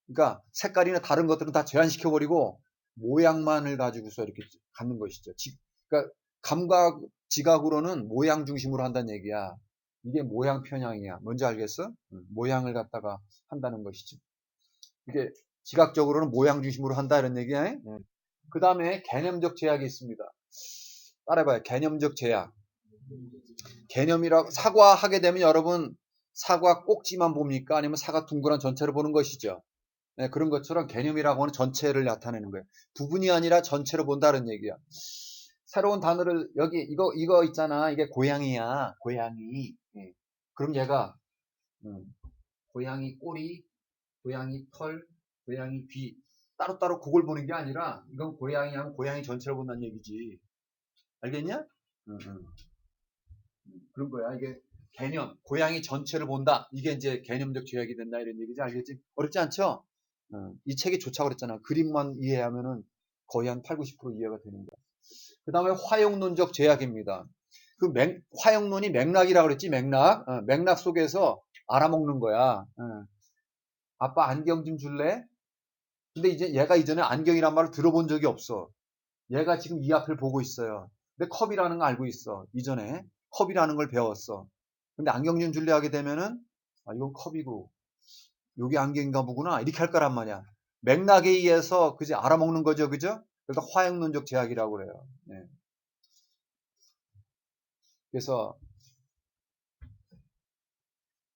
Speaker 1: 그러니까 색깔이나 다른 것들은 다 제한시켜버리고 모양만을 가지고서 이렇게 갖는 것이죠. 그러니까 감각, 지각으로는 모양 중심으로 한다는 얘기야. 이게 모양 편향이야. 뭔지 알겠어? 모양을 갖다가 한다는 것이죠. 이게 지각적으로는 모양 중심으로 한다 이런 얘기야. 그 다음에 개념적 제약이 있습니다. 따라해봐요. 개념적 제약. 개념이라고 사과하게 되면 여러분 사과 꼭지만 봅니까? 아니면 사과 둥그런 전체를 보는 것이죠. 네, 그런 것처럼 개념이라고 하는 전체를 나타내는 거예요. 부분이 아니라 전체로 본다는 얘기야. 새로운 단어를 여기 이거 있잖아. 이게 고양이야. 고양이. 예. 그럼 얘가 고양이 꼬리, 고양이 털, 고양이 귀 따로따로 그걸 보는 게 아니라 이건 고양이랑 고양이 전체를 본다는 얘기지. 알겠냐? 응, 응. 그런 거야. 이게 개념, 고양이 전체를 본다. 이게 이제 개념적 제약이 된다 이런 얘기지. 알겠지? 어렵지 않죠? 이 책이 좋다고 그랬잖아. 그림만 이해하면은 거의 한 8, 90% 이해가 되는 거야. 그 다음에 화용론적 제약입니다. 화용론이 맥락이라고 그랬지, 맥락. 맥락 속에서 알아먹는 거야. 아빠 안경 좀 줄래? 근데 이제 얘가 이전에 안경이란 말을 들어본 적이 없어. 얘가 지금 이 앞을 보고 있어요. 근데 컵이라는 거 알고 있어. 이전에 컵이라는 걸 배웠어. 근데 안경 좀 줄래 하게 되면은 아, 이건 컵이고 여기 안경인가 보구나 이렇게 할 거란 말이야. 맥락에 의해서 그지 알아먹는 거죠, 그죠? 그래서 화형론적 제약이라고 그래요. 네. 그래서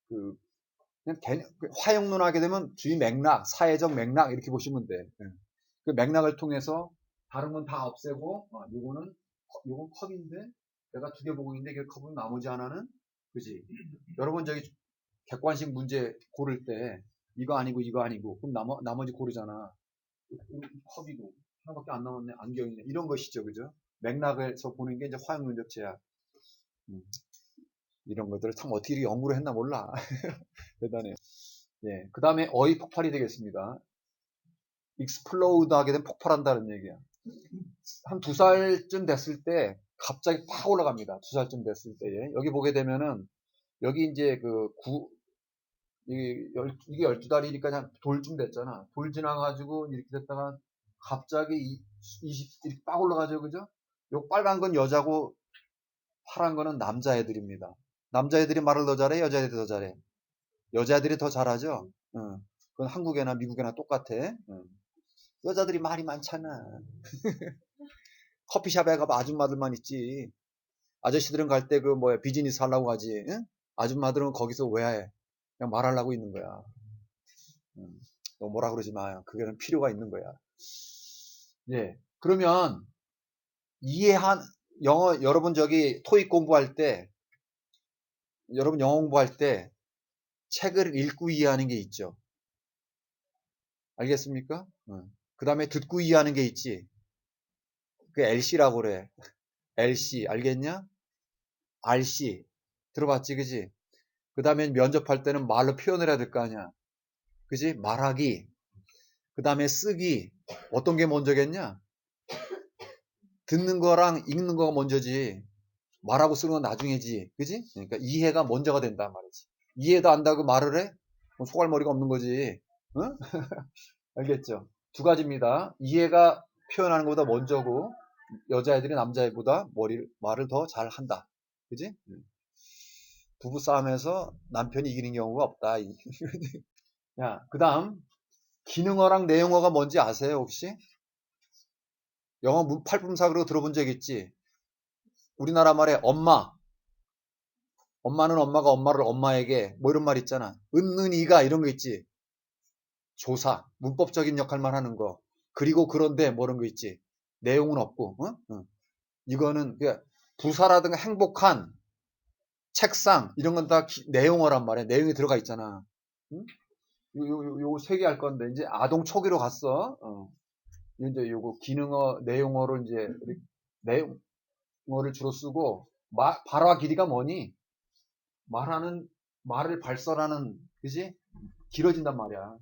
Speaker 1: 그 그냥 화형론 하게 되면 주의 맥락, 사회적 맥락 이렇게 보시면 돼. 네. 그 맥락을 통해서 다른 건 다 없애고 요건 컵인데 내가 두 개 보고 있는데 이게 컵은 나머지 하나는 그지? 여러분 저기 객관식 문제 고를 때 이거 아니고 그럼 나머지 고르잖아. 컵이고 하나밖에 안 남았네. 안경이네. 이런 것이죠. 그죠? 맥락에서 보는 게 이제 화형론적 제약. 음, 이런 것들을 참 어떻게 이렇게 연구를 했나 몰라. 대단해요. 예. 그 다음에 어휘 폭발이 되겠습니다. explode 하게 되면 폭발한다는 얘기야. 한 2살쯤 됐을 때 갑자기 팍 올라갑니다. 2살쯤 됐을 때에. 여기 보게 되면은 여기 이제 이게 12달이니까 한 돌쯤 됐잖아. 돌 지나가지고 이렇게 됐다가 갑자기 20 이렇게 빡 올라가죠. 그죠? 요 빨간 건 여자고 파란 거는 남자애들입니다. 남자애들이 말을 더 잘해? 여자애들이 더 잘해? 여자애들이 더 잘하죠? 응. 그건 한국이나 미국이나 똑같아. 응. 여자들이 말이 많잖아. 커피숍에 가면 아줌마들만 있지. 아저씨들은 갈 때 비즈니스 하려고 가지. 응? 아줌마들은 거기서 왜 해? 그냥 말하려고 있는 거야. 너 뭐라 그러지 마. 그게는 필요가 있는 거야. 예. 그러면 여러분 토익 공부할 때, 여러분 영어 공부할 때 책을 읽고 이해하는 게 있죠. 알겠습니까? 그 다음에 듣고 이해하는 게 있지. 그 LC라고 그래. LC. 알겠냐? RC. 들어봤지, 그지? 그 다음에 면접할 때는 말로 표현을 해야 될 거 아니야. 그지? 말하기. 그 다음에 쓰기. 어떤 게 먼저겠냐? 듣는 거랑 읽는 거가 먼저지. 말하고 쓰는 건 나중이지. 그지? 그러니까 이해가 먼저가 된단 말이지. 이해도 안다고 말을 해? 그럼 소갈머리가 없는 거지. 응? 알겠죠? 두 가지입니다. 이해가 표현하는 것보다 먼저고, 여자애들이 남자애보다 말을 더 잘한다. 그지? 부부 싸움에서 남편이 이기는 경우가 없다. 야, 그 다음, 기능어랑 내용어가 뭔지 아세요, 혹시? 영어 팔품사그로 들어본 적 있지? 우리나라 말에 엄마. 엄마는 엄마가 엄마를 엄마에게 뭐 이런 말 있잖아. 은은이가 이런 거 있지. 조사, 문법적인 역할만 하는 거. 그리고 그런데 뭐 이런 거 있지. 내용은 없고. 이거는 그냥 부사라든가 행복한 책상 이런 건 다 내용어란 말이야. 내용이 들어가 있잖아. 응? 요 세 개 할 건데 이제 아동 초기로 갔어. 이제 요거 기능어, 내용어로 이제 내용어를 주로 쓰고 발화 길이가 뭐니? 말을 발설하는 그지? 길어진단 말이야.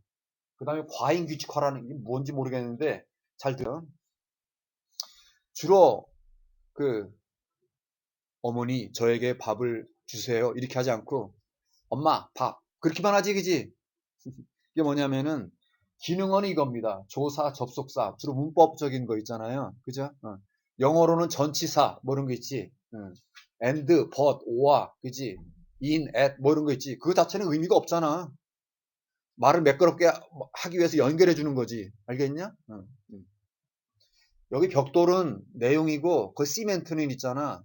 Speaker 1: 그 다음에 과잉 규칙화라는 게 뭔지 모르겠는데 잘 들어. 주로 그 어머니 저에게 밥을 주세요 이렇게 하지 않고 엄마 밥 그렇게만 하지 그지? 이게 뭐냐면은 기능어는 이겁니다. 조사, 접속사 주로 문법적인 거 있잖아요. 그죠? 영어로는 전치사 뭐 이런 거 있지. and, but, or 그지? in, at 뭐 이런 거 있지. 그거 자체는 의미가 없잖아. 말을 매끄럽게 하기 위해서 연결해 주는 거지. 알겠냐? 여기 벽돌은 내용이고 그 시멘트는 있잖아.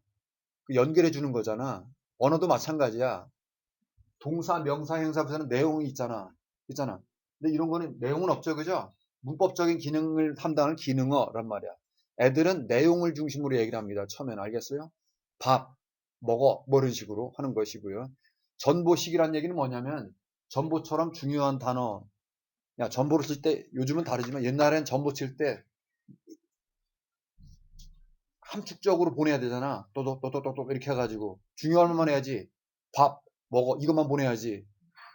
Speaker 1: 그 연결해 주는 거잖아. 언어도 마찬가지야. 동사, 명사, 형사부사는 내용이 있잖아. 있잖아. 근데 이런 거는 내용은 없죠. 그죠? 문법적인 기능을 담당하는 기능어란 말이야. 애들은 내용을 중심으로 얘기를 합니다. 처음에는 알겠어요? 밥, 먹어 뭐 이런 식으로 하는 것이고요. 전보식이란 얘기는 뭐냐면 전보처럼 중요한 단어 야 전보를 쓸 때 요즘은 다르지만 옛날엔 전보 칠 때 함축적으로 보내야 되잖아. 또또또또또 이렇게 해가지고 중요한 것만 해야지. 밥 먹어 이것만 보내야지.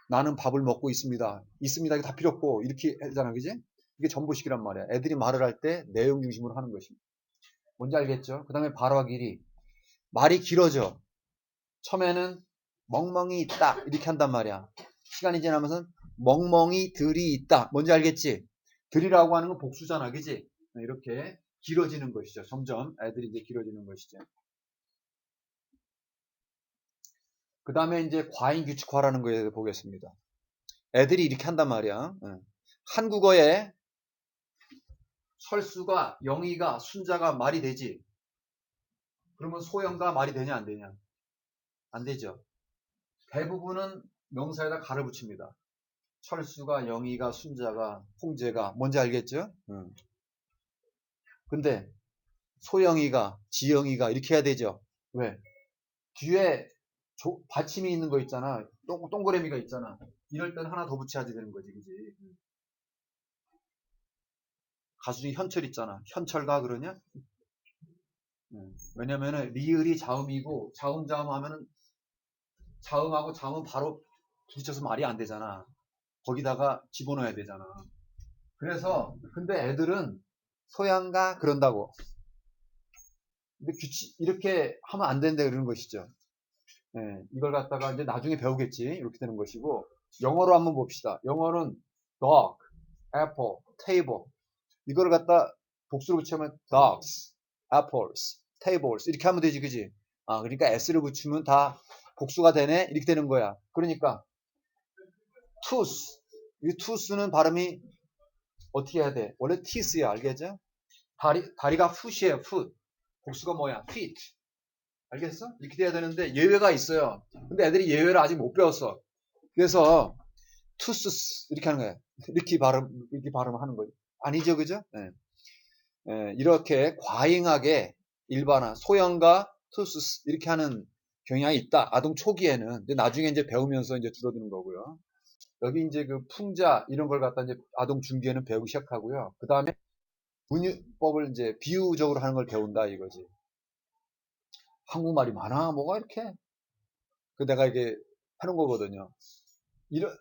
Speaker 1: 나는 밥을 먹고 있습니다. 있습니다. 이게 다 필요 없고 이렇게 하잖아, 그지? 이게 전보식이란 말이야. 애들이 말을 할 때 내용 중심으로 하는 것입니다. 뭔지 알겠죠? 그 다음에 발화 길이. 말이 길어져. 처음에는 멍멍이 있다 이렇게 한단 말이야. 시간이 지나면서 멍멍이 들이 있다. 뭔지 알겠지? 들이라고 하는 건 복수잖아, 그지? 이렇게 길어지는 것이죠. 점점 애들이 이제 길어지는 것이죠. 그 다음에 이제 과잉 규칙화라는 거에 보겠습니다. 애들이 이렇게 한단 말이야. 한국어에 철수가, 영의가, 순자가 말이 되지. 그러면 소형가 말이 되냐 안 되냐? 안 되죠. 대부분은 명사에다 가를 붙입니다. 철수가, 영의가, 순자가, 홍제가 뭔지 알겠죠? 근데 소영이가, 지영이가 이렇게 해야 되죠. 왜? 뒤에 받침이 있는 거 있잖아. 동그라미가 있잖아. 이럴 때는 하나 더 붙여야지 되는 거지, 그지? 가수 중에 현철 있잖아. 현철가 그러냐? 왜냐면은 리을이 자음이고 자음 하면은 자음하고 자음은 바로 부딪혀서 말이 안 되잖아. 거기다가 집어넣어야 되잖아. 그래서 근데 애들은 소양가 그런다고. 근데 이렇게 하면 안 된다 그러는 것이죠. 예, 이걸 갖다가 이제 나중에 배우겠지. 이렇게 되는 것이고, 영어로 한번 봅시다. 영어는 dog, apple, table. 이거를 갖다 복수로 붙이면 dogs, apples, tables. 이렇게 하면 되지, 그지? 아, 그러니까 s를 붙이면 다 복수가 되네? 이렇게 되는 거야. 그러니까, tooth. 이 tooth는 발음이 어떻게 해야 돼? 원래 teeth야, 알겠죠? 다리가 foot이에요, foot. 복수가 뭐야? feet. 알겠어? 이렇게 돼야 되는데 예외가 있어요. 근데 애들이 예외를 아직 못 배웠어. 그래서 투스스 이렇게 하는 거예요. 이렇게 발음하는 거예요. 아니죠, 그죠? 네. 네, 이렇게 과잉하게 일반화, 소형과 투스스 이렇게 하는 경향이 있다. 아동 초기에는. 근데 나중에 이제 배우면서 이제 줄어드는 거고요. 여기 이제 그 풍자 이런 걸 갖다 이제 아동 중기에는 배우기 시작하고요. 그 다음에 문유법을 이제 비유적으로 하는 걸 배운다 이거지. 한국말이 많아, 뭐가 이렇게? 그 내가 이게 하는 거거든요. 이런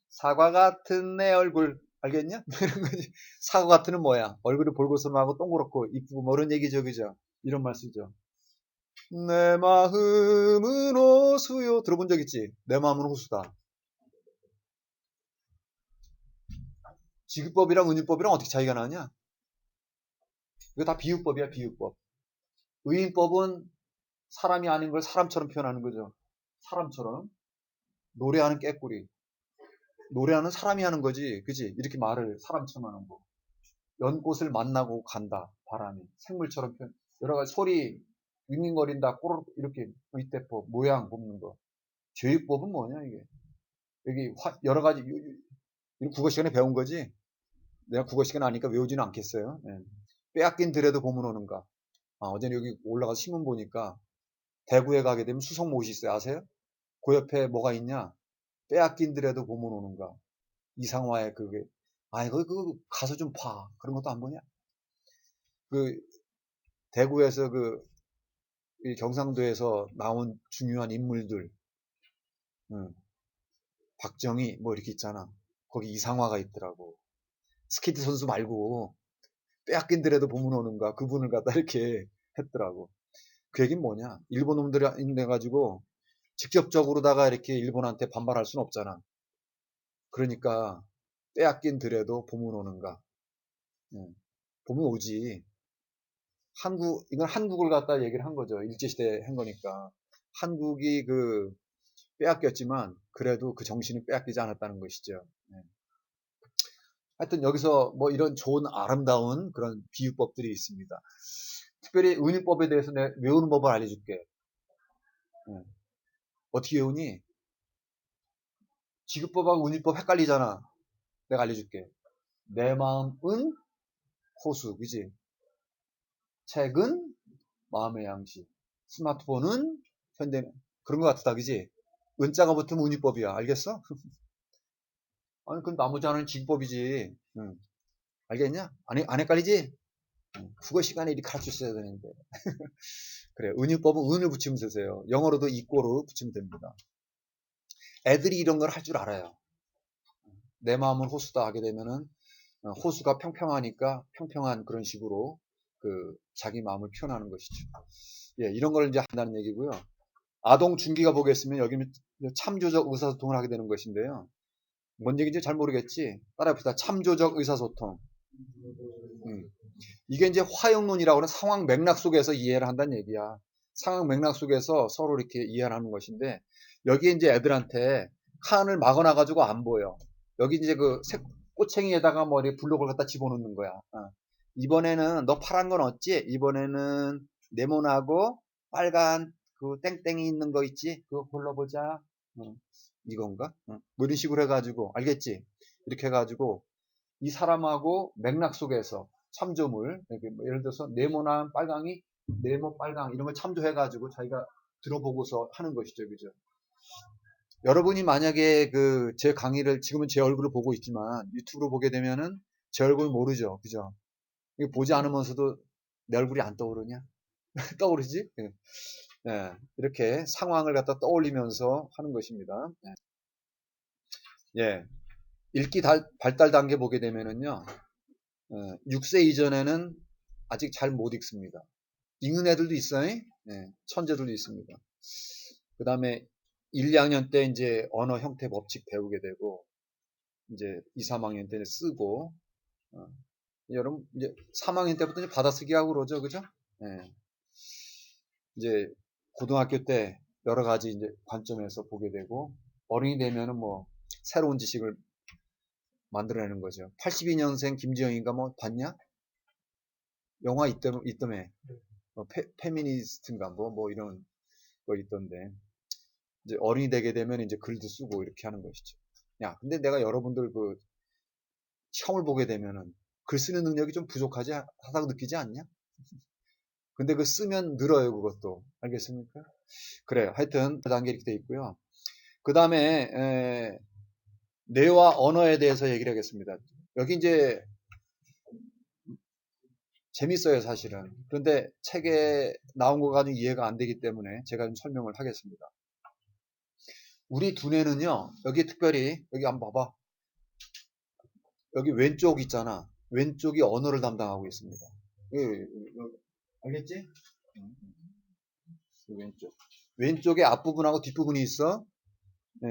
Speaker 1: 사과 같은 내 얼굴 알겠냐? 이런 거지. 사과 같은은 뭐야? 얼굴이 볼고서하고 동그랗고 이쁘고 뭐 이런 얘기죠, 그죠? 이런 말 쓰죠. 내 마음은 호수요. 들어본 적 있지? 내 마음은 호수다. 지급법이랑 은유법이랑 어떻게 차이가 나냐? 이거 다 비유법이야, 비유법. 의인법은 사람이 아닌 걸 사람처럼 표현하는 거죠. 사람처럼. 노래하는 깨꼬리. 노래하는 사람이 하는 거지, 그지? 이렇게 말을 사람처럼 하는 거. 연꽃을 만나고 간다, 바람이. 생물처럼 표현. 여러 가지 소리, 윙윙거린다, 꼬르륵, 이렇게 의대법, 모양 뽑는 거. 죄의법은 뭐냐, 이게. 여기 여러 가지, 이거 국어 시간에 배운 거지? 내가 국어 시간 아니까 외우지는 않겠어요. 예. 빼앗긴 들에도 보문 오는가. 아, 어제는 여기 올라가서 신문 보니까 대구에 가게 되면 수성못이 있어요. 아세요? 그 옆에 뭐가 있냐? 빼앗긴 들에도 보문 오는가. 이상화의 그게. 아이, 그 가서 좀 봐. 그런 것도 안 보냐? 그, 대구에서 이 경상도에서 나온 중요한 인물들, 박정희 뭐 이렇게 있잖아. 거기 이상화가 있더라고. 스케이트 선수 말고 빼앗긴 들에도 보문 오는가 그분을 갖다 이렇게 했더라고. 그 얘기는 뭐냐? 일본 놈들이 인해가지고 직접적으로다가 이렇게 일본한테 반발할 수는 없잖아. 그러니까 빼앗긴 들에도 보문 오는가. 보문 오지. 이건 한국을 갖다 얘기를 한 거죠. 일제시대 한 거니까. 한국이 빼앗겼지만 그래도 그 정신은 빼앗기지 않았다는 것이죠. 네. 하여튼 여기서 뭐 이런 좋은 아름다운 그런 비유법들이 있습니다. 특별히 은유법에 대해서 내가 외우는 법을 알려줄게. 네. 어떻게 외우니? 지급법하고 은유법 헷갈리잖아. 내가 알려줄게. 내 마음은 호수, 그지? 책은 마음의 양식. 스마트폰은 현대는 그런 것 같다, 그지? 은자가 붙으면 은유법이야. 알겠어? 아니, 그럼 나머지 하나는 지급법이지. 응. 알겠냐? 안 헷갈리지? 국어 시간에 이렇게 가르쳐 줘야 되는데. 그래, 은유법은 은을 붙이면 쓰세요. 영어로도 이꼬로 붙이면 됩니다. 애들이 이런 걸 할 줄 알아요. 내 마음은 호수다 하게 되면은 호수가 평평하니까 평평한 그런 식으로 자기 마음을 표현하는 것이죠. 예, 이런 걸 이제 한다는 얘기고요. 아동 중기가 보겠으면 여기는 참조적 의사소통을 하게 되는 것인데요. 뭔 얘기인지 잘 모르겠지? 따라해봅시다. 참조적 의사소통. 이게 이제 화형론이라고 하는 상황 맥락 속에서 이해를 한다는 얘기야. 상황 맥락 속에서 서로 이렇게 이해를 하는 것인데, 여기에 이제 애들한테 칸을 막아놔가지고 안 보여. 여기 이제 꼬챙이에다가 뭐 이렇게 블록을 갖다 집어넣는 거야. 이번에는 너 파란 건 없지? 이번에는 네모나고 빨간 땡땡이 있는 거 있지? 그거 골라보자. 이건가? 뭐 이런 식으로 해가지고, 알겠지? 이렇게 해가지고, 이 사람하고 맥락 속에서 참조물, 뭐 예를 들어서 네모난 빨강이 네모 빨강 이런 걸 참조해가지고 자기가 들어보고서 하는 것이죠, 그죠? 여러분이 만약에 제 강의를 지금은 제 얼굴을 보고 있지만 유튜브로 보게 되면은 제 얼굴 모르죠, 그죠? 이거 보지 않으면서도 내 얼굴이 안 떠오르냐? 떠오르지? 예. 예, 이렇게 상황을 갖다 떠올리면서 하는 것입니다. 예. 읽기 발달 단계 보게 되면은요, 6세 이전에는 아직 잘 못 읽습니다. 읽는 애들도 있어요. 네, 천재들도 있습니다. 그 다음에 1, 2학년 때 이제 언어 형태 법칙 배우게 되고, 이제 2, 3학년 때는 쓰고, 어, 여러분, 이제 3학년 때부터 이제 받아쓰기 하고 그러죠. 그죠? 네. 이제 고등학교 때 여러 가지 이제 관점에서 보게 되고, 어른이 되면은 뭐, 새로운 지식을 만들어내는 거죠. 82년생 김지영인가 뭐, 봤냐? 영화 있다며. 페미니스트인가 뭐 이런 거 있던데. 이제 어른이 되게 되면 이제 글도 쓰고 이렇게 하는 것이죠. 야, 근데 내가 여러분들 그 시험을 보게 되면은 글 쓰는 능력이 좀 부족하지 하다고 느끼지 않냐? 근데 그 쓰면 늘어요, 그것도. 알겠습니까? 그래요. 하여튼 그 단계 이렇게 돼 있고요. 그 다음에 뇌와 언어에 대해서 얘기를 하겠습니다. 여기 이제 재밌어요, 사실은. 그런데 책에 나온 거 가지고 이해가 안 되기 때문에 제가 좀 설명을 하겠습니다. 우리 두뇌는요, 여기 특별히, 여기 한번 봐봐. 여기 왼쪽 있잖아. 왼쪽이 언어를 담당하고 있습니다. 알겠지? 왼쪽. 왼쪽에 앞부분하고 뒷부분이 있어. 네.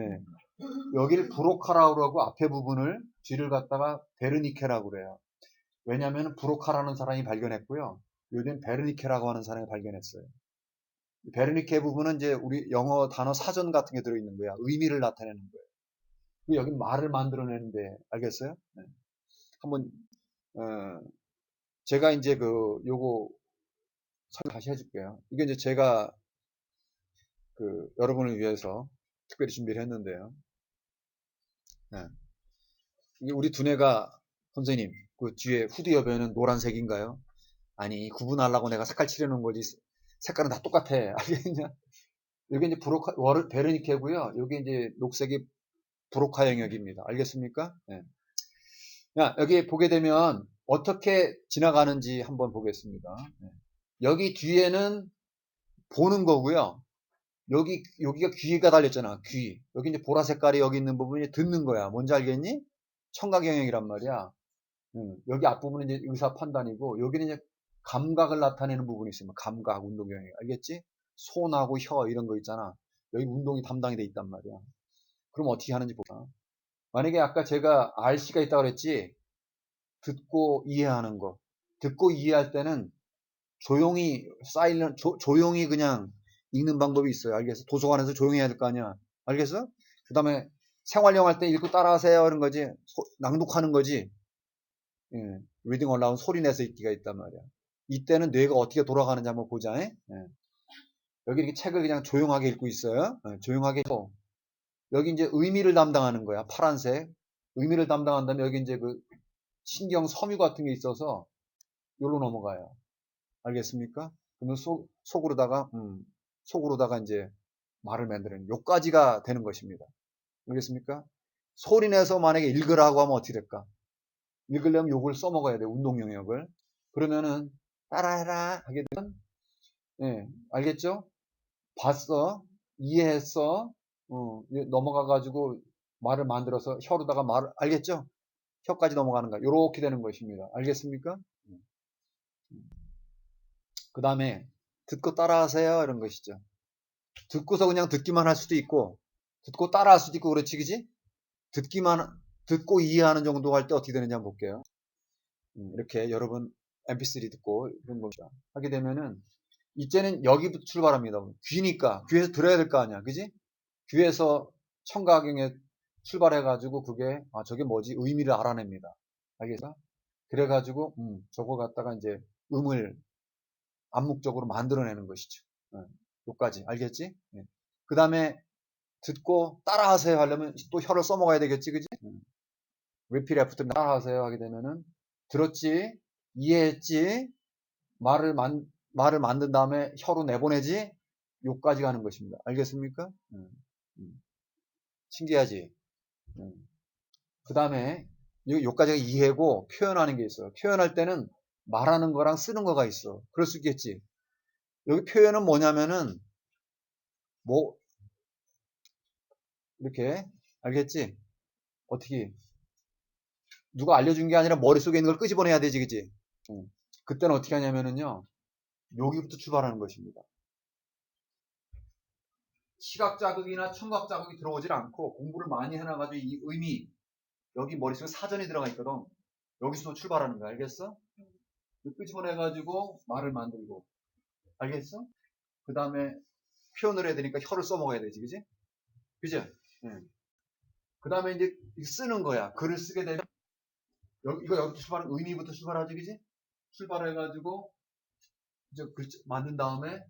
Speaker 1: 여기를 브로카라고 하고 앞에 부분을 뒤를 갖다가 베르니케라고 그래요. 왜냐하면 브로카라는 사람이 발견했고요. 요즘 베르니케라고 하는 사람이 발견했어요. 베르니케 부분은 이제 우리 영어 단어 사전 같은 게 들어있는 거야. 의미를 나타내는 거예요. 여기 말을 만들어내는데 알겠어요? 네. 한번 제가 이제 요거 설명 다시 해줄게요. 이게 이제 제가 여러분을 위해서 특별히 준비를 했는데요. 네. 이게 우리 두뇌가 선생님 그 뒤에 후드 여배는 노란색인가요? 아니 구분하려고 내가 색깔 칠해놓은 거지 색깔은 다 똑같아. 알겠냐? 여기 이제 베르니케고요. 여기 이제 녹색이 브로카 영역입니다. 알겠습니까? 네. 여기 보게 되면 어떻게 지나가는지 한번 보겠습니다. 네. 여기 뒤에는 보는 거고요. 여기가 귀가 달렸잖아. 귀. 여기 이제 보라 색깔이 여기 있는 부분이 듣는 거야. 뭔지 알겠니? 청각 영역이란 말이야. 여기 앞부분은 이제 의사 판단이고, 여기는 이제 감각을 나타내는 부분이 있으면 감각, 운동 영역. 알겠지? 손하고 혀 이런 거 있잖아. 여기 운동이 담당이 돼 있단 말이야. 그럼 어떻게 하는지 볼까? 만약에 아까 제가 RC가 있다고 그랬지? 듣고 이해하는 거. 듣고 이해할 때는 조용히 조용히 그냥 읽는 방법이 있어요. 알겠어? 도서관에서 조용히 해야 될 거 아니야. 알겠어? 그 다음에 생활용 할 때 읽고 따라하세요. 이런 거지. 낭독하는 거지. 예. 리딩 올라온 소리 내서 읽기가 있단 말이야. 이때는 뇌가 어떻게 돌아가는지 한번 보자. 예. 여기 이렇게 책을 그냥 조용하게 읽고 있어요. 조용하게 읽고. 여기 이제 의미를 담당하는 거야. 파란색. 의미를 담당한다면 여기 이제 그 신경 섬유 같은 게 있어서 여기로 넘어가요. 알겠습니까? 그러면 속으로다가 이제 말을 만드는 요까지가 되는 것입니다. 알겠습니까? 소리 내서 만약에 읽으라고 하면 어떻게 될까? 읽으려면 요걸 써먹어야 돼. 운동 영역을. 그러면은 따라해라 하게 되면 예, 알겠죠? 봤어, 이해했어, 넘어가가지고 말을 만들어서 혀로다가 말을 알겠죠? 혀까지 넘어가는 거야. 요렇게 되는 것입니다. 알겠습니까? 그 다음에 듣고 따라하세요 이런 것이죠. 듣고서 그냥 듣기만 할 수도 있고 듣고 따라할 수도 있고 그렇지 그지? 듣고 이해하는 정도 할 때 어떻게 되는지 한번 볼게요. 이렇게 여러분 mp3 듣고 이런 겁니다. 하게 되면은 이제는 여기부터 출발합니다. 귀니까 귀에서 들어야 될 거 아니야 그지? 귀에서 청각경에 출발해가지고 그게 저게 뭐지 의미를 알아냅니다. 알겠어? 그래가지고 저거 갖다가 이제 음을 암묵적으로 만들어내는 것이죠. 요까지 알겠지? 그 다음에 듣고 따라하세요 하려면 또 혀를 써먹어야 되겠지 그지? repeat after me 따라하세요 하게 되면은 들었지? 이해했지? 말을 만든 다음에 혀로 내보내지? 요까지 가는 것입니다. 알겠습니까? 신기하지? 그 다음에 요까지가 이해고 표현하는 게 있어요. 표현할 때는 말하는 거랑 쓰는 거가 있어. 그럴 수 있겠지? 여기 표현은 뭐냐면은 뭐 이렇게 알겠지? 어떻게 누가 알려준 게 아니라 머릿속에 있는 걸 끄집어내야 되지 그치? 그때는 어떻게 하냐면은요 여기부터 출발하는 것입니다. 시각 자극이나 청각 자극이 들어오질 않고 공부를 많이 해놔가지고 이 의미, 여기 머릿속에 사전이 들어가 있거든. 여기서 출발하는 거야. 알겠어? 끄집어내가지고 말을 만들고. 알겠어? 그 다음에 표현을 해야 되니까 혀를 써먹어야 되지. 그지? 그죠? 그 다음에 이제 쓰는 거야. 글을 쓰게 되면 이거 여기부터 출발하는 의미부터 출발하지. 그지? 출발해가지고 이제 글자 만든 다음에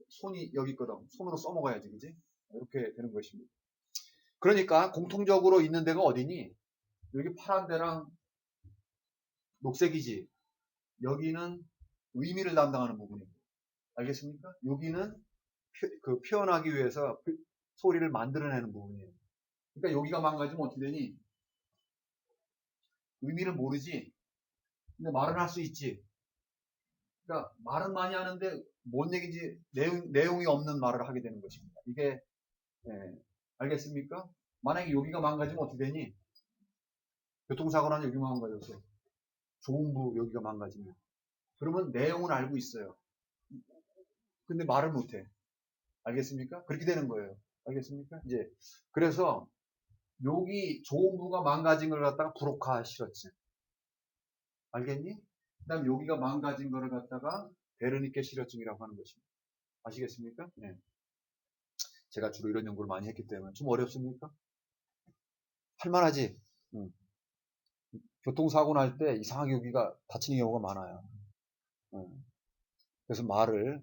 Speaker 1: 손이 여기 있거든. 손으로 써먹어야지. 그지? 이렇게 되는 것입니다. 그러니까 공통적으로 있는 데가 어디니? 여기 파란 데랑 녹색이지. 여기는 의미를 담당하는 부분이에요. 알겠습니까? 여기는 표현하기 위해서 소리를 만들어내는 부분이에요. 그러니까 여기가 망가지면 어떻게 되니? 의미를 모르지. 근데 말은 할 수 있지. 그러니까 말은 많이 하는데 뭔 얘기인지 내용이 없는 말을 하게 되는 것입니다. 이게 알겠습니까? 만약에 여기가 망가지면 어떻게 되니? 교통사고 나면 여기가 망가졌어. 조음부 여기가 망가지면. 그러면 내용은 알고 있어요. 근데 말을 못해. 알겠습니까? 그렇게 되는 거예요. 알겠습니까? 이제 그래서 여기 조음부가 망가진 걸 갖다가 불혹화 실었지. 알겠니? 그 다음 여기가 망가진 거를 갖다가 베르니케 실어증이라고 하는 것입니다. 아시겠습니까? 네. 제가 주로 이런 연구를 많이 했기 때문에 좀 어렵습니까? 할만하지? 교통사고 날 때 이상하게 여기가 다치는 경우가 많아요. 그래서 말을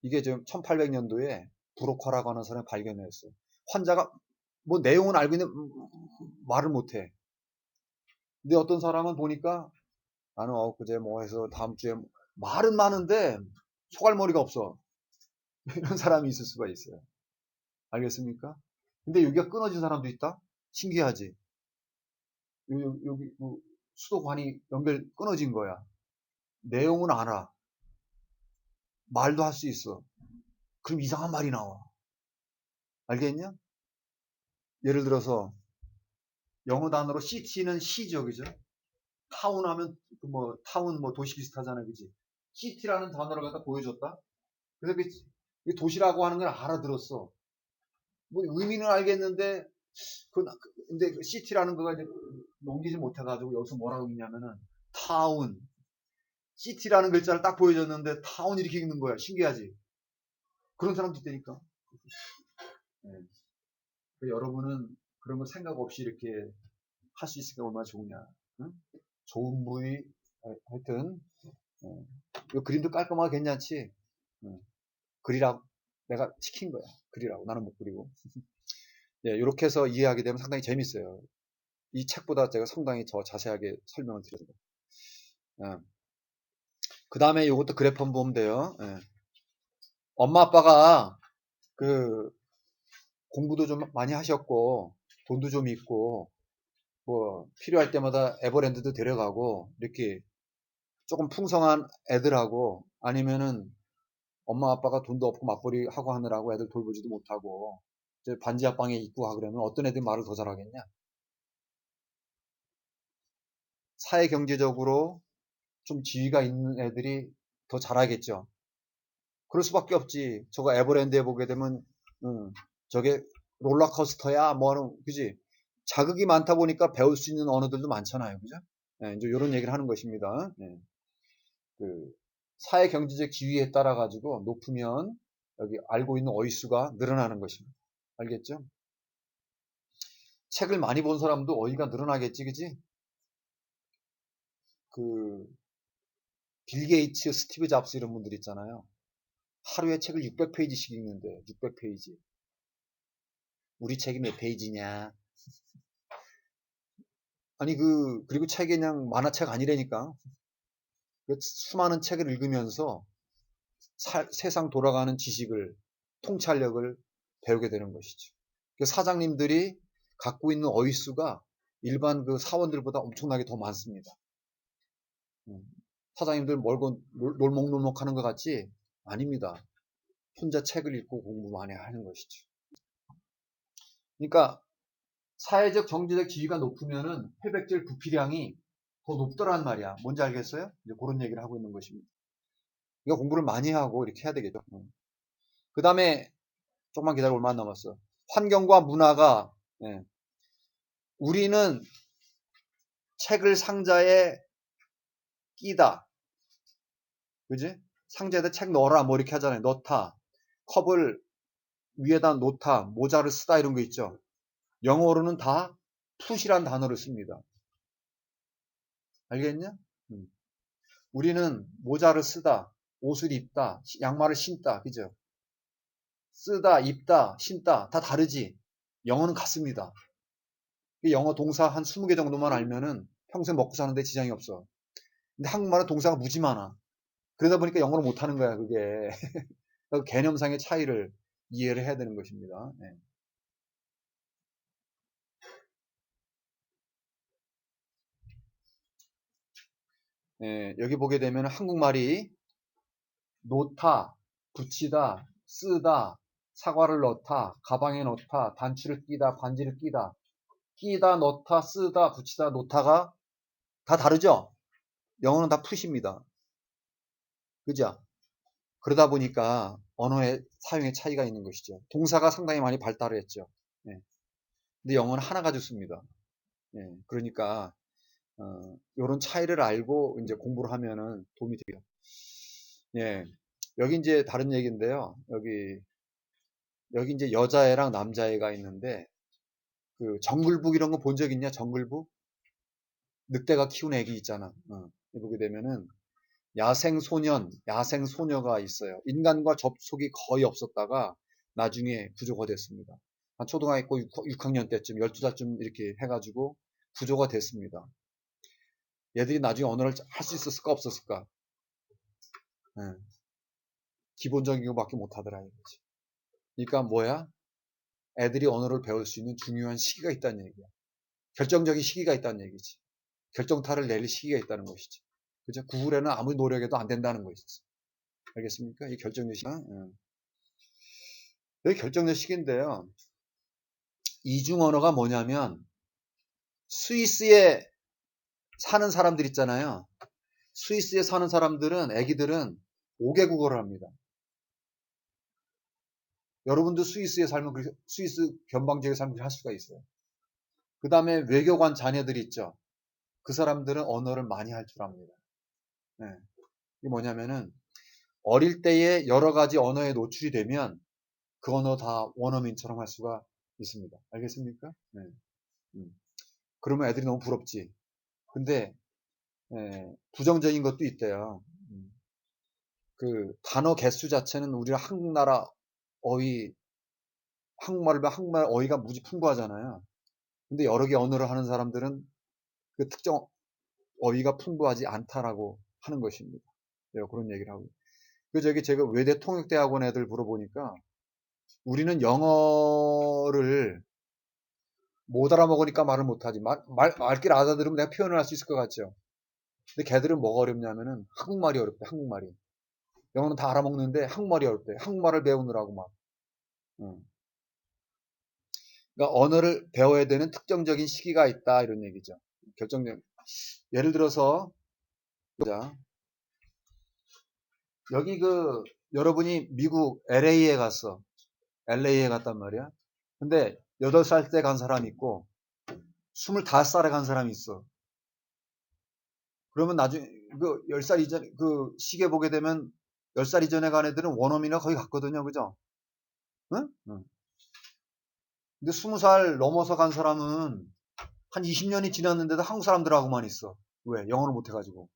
Speaker 1: 이게 지금 1800년도에 브로커라고 하는 사람이 발견했어요. 환자가 뭐 내용은 알고 있는데 말을 못해. 근데 어떤 사람은 보니까 나는 엊그제 뭐 해서 다음 주에 말은 많은데 소갈머리가 없어. 이런 사람이 있을 수가 있어요. 알겠습니까? 근데 여기가 끊어진 사람도 있다? 신기하지? 여기 뭐 수도관이 연결 끊어진 거야. 내용은 알아. 말도 할 수 있어. 그럼 이상한 말이 나와. 알겠냐? 예를 들어서 영어 단어로 city는 시죠, 그죠? 타운 하면 뭐 타운 뭐 도시 비슷하잖아, 그지? city라는 단어를 갖다 보여줬다. 그래서 그 도시라고 하는 걸 알아들었어. 뭐 의미는 알겠는데 근데 그 city라는 거가 이제 넘기지 못해가지고 여기서 뭐라고 읽냐면은 타운, city라는 글자를 딱 보여줬는데 타운 이렇게 읽는 거야. 신기하지? 그런 사람도 있다니까. 네. 여러분은 그런 거 생각 없이 이렇게 할 수 있으니까 얼마나 좋으냐. 응? 좋은 부위, 하여튼, 이 그림도 깔끔하게 괜찮지? 그리라고. 내가 시킨 거야. 그리라고. 나는 못 그리고. 예, 이렇게 해서 이해하게 되면 상당히 재밌어요. 이 책보다 제가 상당히 더 자세하게 설명을 드렸습니다. 그 다음에 이것도 그래프 한번 보면 돼요. 예. 엄마 아빠가 그 공부도 좀 많이 하셨고 돈도 좀 있고 뭐 필요할 때마다 에버랜드도 데려가고 이렇게 조금 풍성한 애들하고 아니면은 엄마 아빠가 돈도 없고 맞벌이 하고 하느라고 애들 돌보지도 못하고 이제 반지 하방에 있고 하 그러면 어떤 애들이 말을 더 잘하겠냐? 사회 경제적으로 좀 지위가 있는 애들이 더 잘하겠죠. 그럴 수밖에 없지. 저거 에버랜드에 보게 되면 저게 롤러코스터야 뭐 하는 그지? 자극이 많다 보니까 배울 수 있는 언어들도 많잖아요. 그죠? 네, 이제 이런 얘기를 하는 것입니다. 네. 그 사회 경제적 지위에 따라 가지고 높으면 여기 알고 있는 어휘수가 늘어나는 것입니다. 알겠죠? 책을 많이 본 사람도 어휘가 늘어나겠지, 그지? 그 빌 게이츠, 스티브 잡스 이런 분들 있잖아요. 하루에 책을 600페이지씩 읽는데 600페이지. 우리 책이 몇 페이지냐? 아니 그리고 책이 그냥 만화책 아니라니까. 그 수많은 책을 읽으면서 세상 돌아가는 지식을 통찰력을 배우게 되는 것이죠. 그 사장님들이 갖고 있는 어휘수가 일반 그 사원들보다 엄청나게 더 많습니다. 사장님들 멀고 놀먹놀먹 하는 것 같지? 아닙니다. 혼자 책을 읽고 공부 많이 하는 것이죠. 그러니까 사회적 정치적 지위가 높으면은 회백질 부피량이 더 높더란 말이야. 뭔지 알겠어요? 이제 그런 얘기를 하고 있는 것입니다. 이거 공부를 많이 하고 이렇게 해야 되겠죠. 그 다음에 조금만 기다려. 얼마 안 남았어. 환경과 문화가, 예. 우리는 책을 상자에 끼다. 그지? 상자에다 책 넣어라. 뭐 이렇게 하잖아요. 넣다. 컵을 위에다 놓다. 모자를 쓰다. 이런 거 있죠. 영어로는 다 put이란 단어를 씁니다. 알겠냐? 우리는 모자를 쓰다. 옷을 입다. 양말을 신다. 그죠? 쓰다, 입다, 신다. 다 다르지? 영어는 같습니다. 영어 동사 한 20개 정도만 알면은 평생 먹고 사는데 지장이 없어. 근데 한국말은 동사가 무지 많아. 그러다 보니까 영어를 못하는 거야, 그게. 개념상의 차이를 이해를 해야 되는 것입니다. 네. 네, 여기 보게 되면 한국말이 놓다, 붙이다, 쓰다, 사과를 넣다, 가방에 넣다, 단추를 끼다, 반지를 끼다, 끼다, 넣다, 쓰다, 붙이다, 놓다가 다 다르죠? 영어는 다 푸십니다. 그죠? 그러다 보니까 언어의 사용의 차이가 있는 것이죠. 동사가 상당히 많이 발달을 했죠. 예. 근데 영어는 하나 가지고 씁니다. 예. 그러니까 이런 차이를 알고 이제 공부를 하면은 도움이 돼요. 예. 여기 이제 다른 얘기인데요. 여기 이제 여자애랑 남자애가 있는데 그 정글북 이런 거 본 적 있냐? 정글북? 늑대가 키운 애기 있잖아. 보게 되면은 야생 소년, 야생 소녀가 있어요. 인간과 접촉이 거의 없었다가 나중에 구조가 됐습니다. 한 초등학교 6학년 때쯤, 12살쯤 이렇게 해가지고 구조가 됐습니다. 얘들이 나중에 언어를 할 수 있었을까 없었을까? 네. 기본적인 것밖에 못하더라 이거지. 그러니까 뭐야? 애들이 언어를 배울 수 있는 중요한 시기가 있다는 얘기야. 결정적인 시기가 있다는 얘기지. 결정타를 내릴 시기가 있다는 것이지. 그죠? 구글에는 아무리 노력해도 안 된다는 것이지. 알겠습니까? 이 결정적 시기. 여기 결정적 시기인데요. 이중 언어가 뭐냐면 스위스에 사는 사람들 있잖아요. 스위스에 사는 사람들은 애기들은 5개국어를 합니다. 여러분도 스위스에 살면 스위스 변방지역에 살면 할 수가 있어요. 그 다음에 외교관 자녀들이 있죠. 그 사람들은 언어를 많이 할 줄 압니다. 네. 이게 뭐냐면은 어릴 때에 여러 가지 언어에 노출이 되면 그 언어 다 원어민처럼 할 수가 있습니다. 알겠습니까? 네. 그러면 애들이 너무 부럽지. 근데 부정적인 것도 있대요. 그 단어 개수 자체는 우리가 한국나라 어휘, 한국말을 배우면 한국말 어휘가 무지 풍부하잖아요. 근데 여러 개 언어를 하는 사람들은 그 특정 어휘가 풍부하지 않다라고 하는 것입니다. 네, 그런 얘기를 하고. 그 제가 외대 통역대학원 애들 물어보니까 우리는 영어를 못 알아먹으니까 말을 못하지. 말길 알아들으면 내가 표현을 할 수 있을 것 같죠. 근데 걔들은 뭐가 어렵냐면은 한국말이 어렵대, 한국말이. 영어는 다 알아먹는데 한국말이 어렵대. 한국말을 배우느라고 막. 응. 그러니까 언어를 배워야 되는 특정적인 시기가 있다 이런 얘기죠. 결정적. 예를 들어서 보자. 여기 여러분이 미국 LA에 갔어. LA에 갔단 말이야. 근데 8살 때 간 사람이 있고 25살에 간 사람이 있어. 그러면 나중에 10살 이전 그 시계 보게 되면 10살 이전에 간 애들은 원어민이나 거의 같거든요. 그죠? 응? 응. 근데 20살 넘어서 간 사람은 한 20년이 지났는데도 한국 사람들하고만 있어. 왜? 영어를 못 해가지고.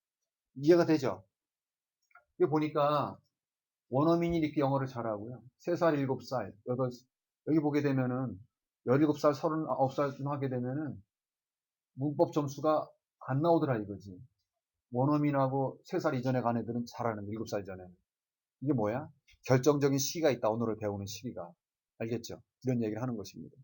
Speaker 1: 이해가 되죠? 이게 보니까 원어민이 이렇게 영어를 잘하고요. 3살, 7살, 8살, 여기 보게 되면은 17살, 39살쯤 하게 되면은 문법 점수가 안 나오더라 이거지. 원어민하고 3살 이전에 간 애들은 잘하는 7살 전에. 이게 뭐야? 결정적인 시기가 있다. 언어를 배우는 시기가. 알겠죠? 이런 얘기를 하는 것입니다.